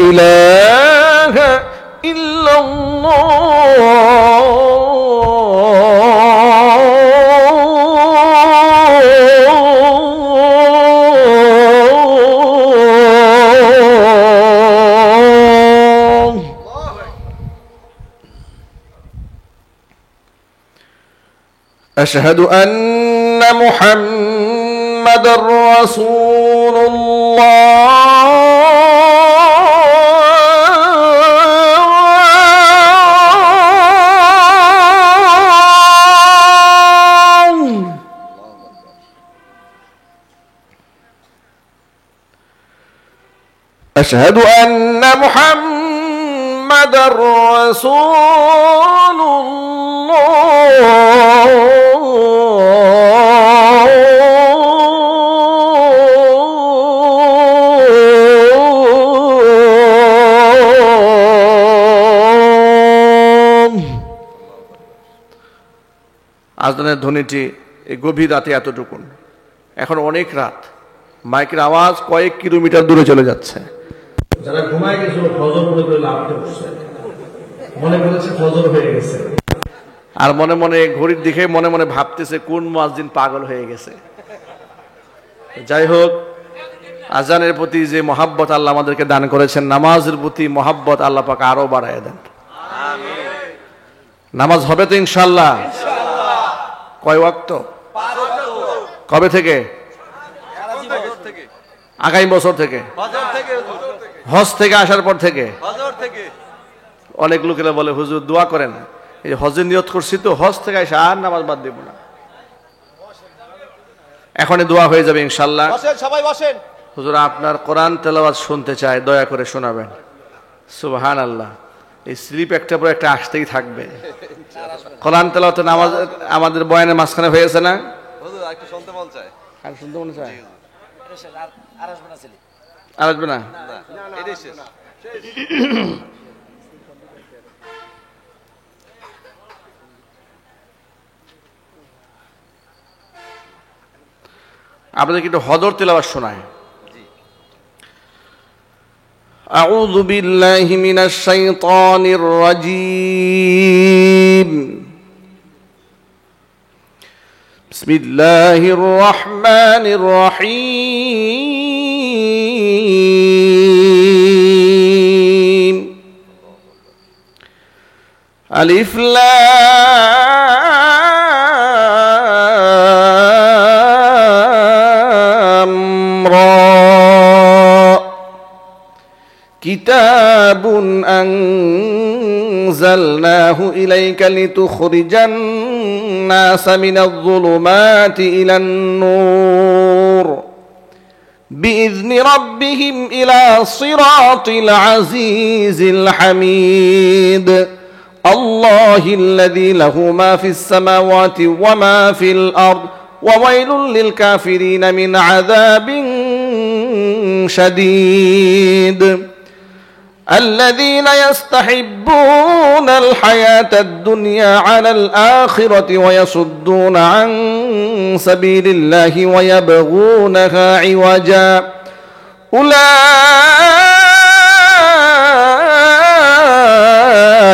إله إلا أشهد أن محمد رسول الله أشهد أن محمد رسول আজানের ধ্বনিটি এই গভীর রাতে এতটুকুন। এখন অনেক রাত, মাইকের আওয়াজ কয়েক কিলোমিটার দূরে চলে যাচ্ছে। যারা ঘুমায় গেছিল ফজর মনে করে লাফতে উঠছে, মনে করেছে ফজর হয়ে গেছে, আর মনে মনে ঘড়ির দিকে মনে মনে ভাবতেছে কোন মুয়াজ্জিন পাগল হয়ে গেছে। যাই হোক, আজানের প্রতি যে মহাব্বত আল্লাহ আমাদেরকে দান করেছেন, নামাজের প্রতি মহাব্বত আল্লাহ পাক আরো বাড়ায় দেন। নামাজ হবে তো ইনশাআল্লাহ? কয় ওয়াক্ত? কবে থেকে? আগামী বছর থেকে, হজ থেকে আসার পর থেকে। অনেক লোকেরা বলে হুজুর দোয়া করেন, এই হজের নিয়ত করছি তো, হজ থেকে এসে আর নামাজ বাদ দেব না। এখনই দোয়া হয়ে যাবে ইনশাআল্লাহ। সবাই বসেন। হুজুর আপনার কোরআন তেলাওয়াত শুনতে চাই, দয়া করে শোনাবেন। সুবহানাল্লাহ। এই স্লিপ একটা পর একটা আসতেই থাকবে। কোরআন তেলাওয়াত নামাজ আমাদের বয়ানের মাঝখানে হয়েছে না? হুজুর একটু শুনতে মন চায়। আর শুনতে মনে চায়? আর আসবে না ছেলে। আর আসবে না? না, এটাই শেষ। আপনাদেরকে একটু হজর তেলাওয়াত শোনায়। أعوذ بالله من الشيطان الرجيم. بسم الله الرحمن الرحيم. ألف لام را كتاب أنزلناه إليك لتخرج الناس من الظلمات إلى النور بإذن ربهم إلى صراط العزيز الحميد الله الذي له ما في السماوات وما في الأرض وويل للكافرين من عذاب شديد الذين يستحبون الحياة الدنيا على الآخرة ويصدون عن سبيل الله ويبغونها عوجا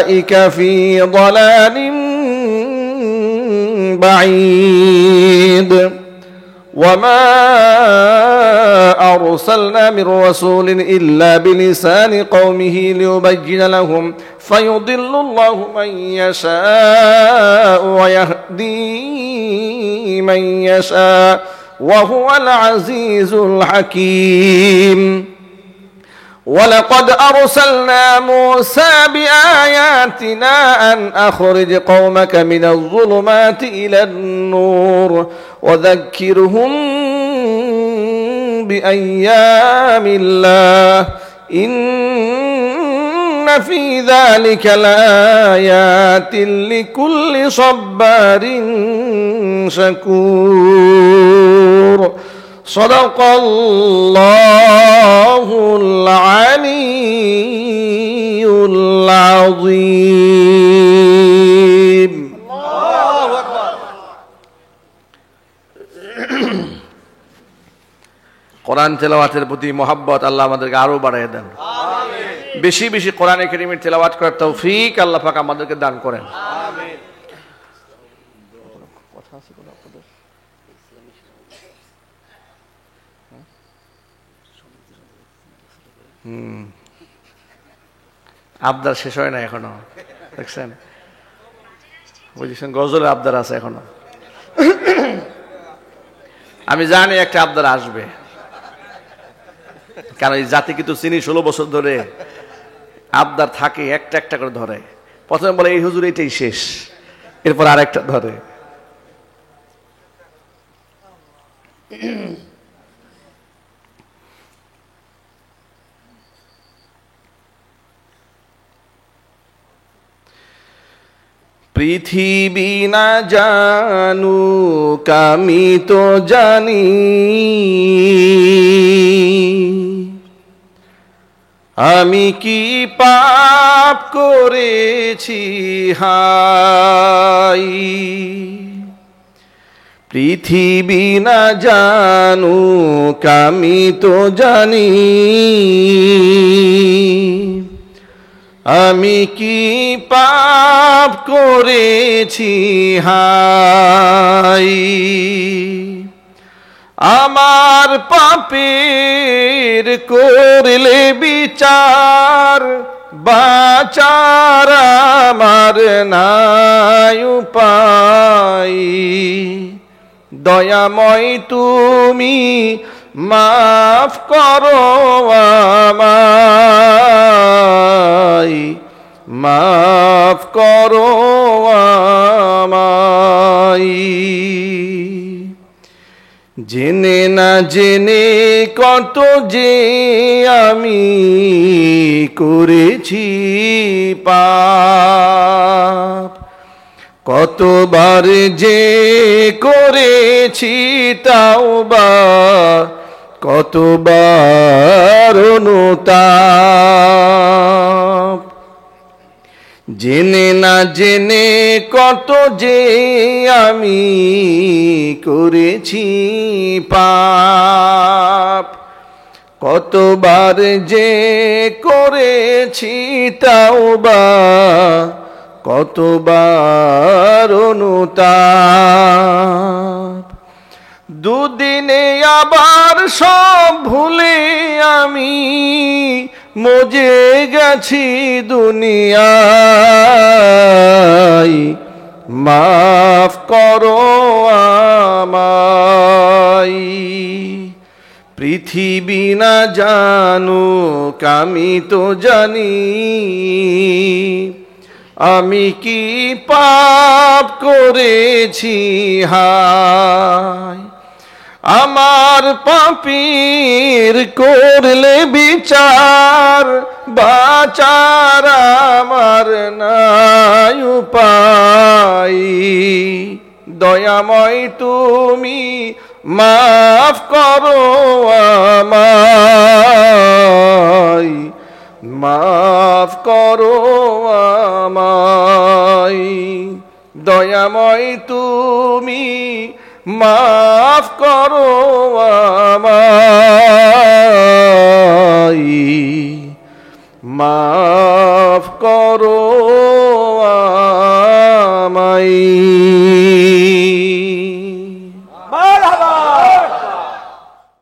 أولئك في ضلال بعيد وما أرسلنا من رسول إلا بلسان قومه ليبين لهم فيضل الله من يشاء ويهدي من يشاء وهو العزيز الحكيم ولقد أرسلنا موسى بآياتنا أن أخرج قومك من الظلمات إلى النور وذكرهم بأيام الله إن في ذلك لآيات لكل صبار شكور صدق الله العلي العظيم الله أكبر কোরআন তেলাওয়াতের প্রতি মহব্বত আল্লাহ আমাদেরকে আরো বাড়িয়ে দেন আমিন বেশি বেশি কোরআনে কারীমের তেলাওয়াত করার তৌফিক আল্লাহ পাক আমাদেরকে দান করেন আমিন আবদার শেষ হয় না এখনো দেখছেন বুঝছেন গজলের আবদার আছে এখনো আমি জানি একটা আবদার আসবে কারণ এই জাতি কিন্তু চিনি 16 বছর ধরে আবদার থাকে একটা একটা করে ধরে প্রথমে বলে এই হুজুর এটাই শেষ এরপর আরেকটা ধরে পৃথিবী না জানুক আমি তো জানি আমি কি পাপ করেছি হাই পৃথিবী না জানুক আমি তো জানি আমি কি পাপ করেছি হাই আমার পাপের করলে বিচার বাঁচার আমার নাই উপায় দয়াময় তুমি মাফ করো আমায় মাফ করো আমায় জেনে না জেনে কত যে আমি করেছি পাপ কতবার যে করেছি তাওবা কতবার অনুতাপ জেনে না জেনে কত যে আমি করেছি পাপ কতবার যে করেছি তাওবা কতবার অনুতাপ দুদিনে আবার সব ভুলে আমি মজে গেছি দুনিয়ায় মাফ করো আমায় পৃথিবী না জানুক আমি তো জানি আমি কি পাপ করেছি হায় আমার পাপীর করলে বিচার বাঁচার আমার নাই উপায় দয়াময় তুমি মাফ করো আমায়, মাফ করো আমায়, দয়াময় তুমি মাফ করো আমায়, মাফ করো আমায়।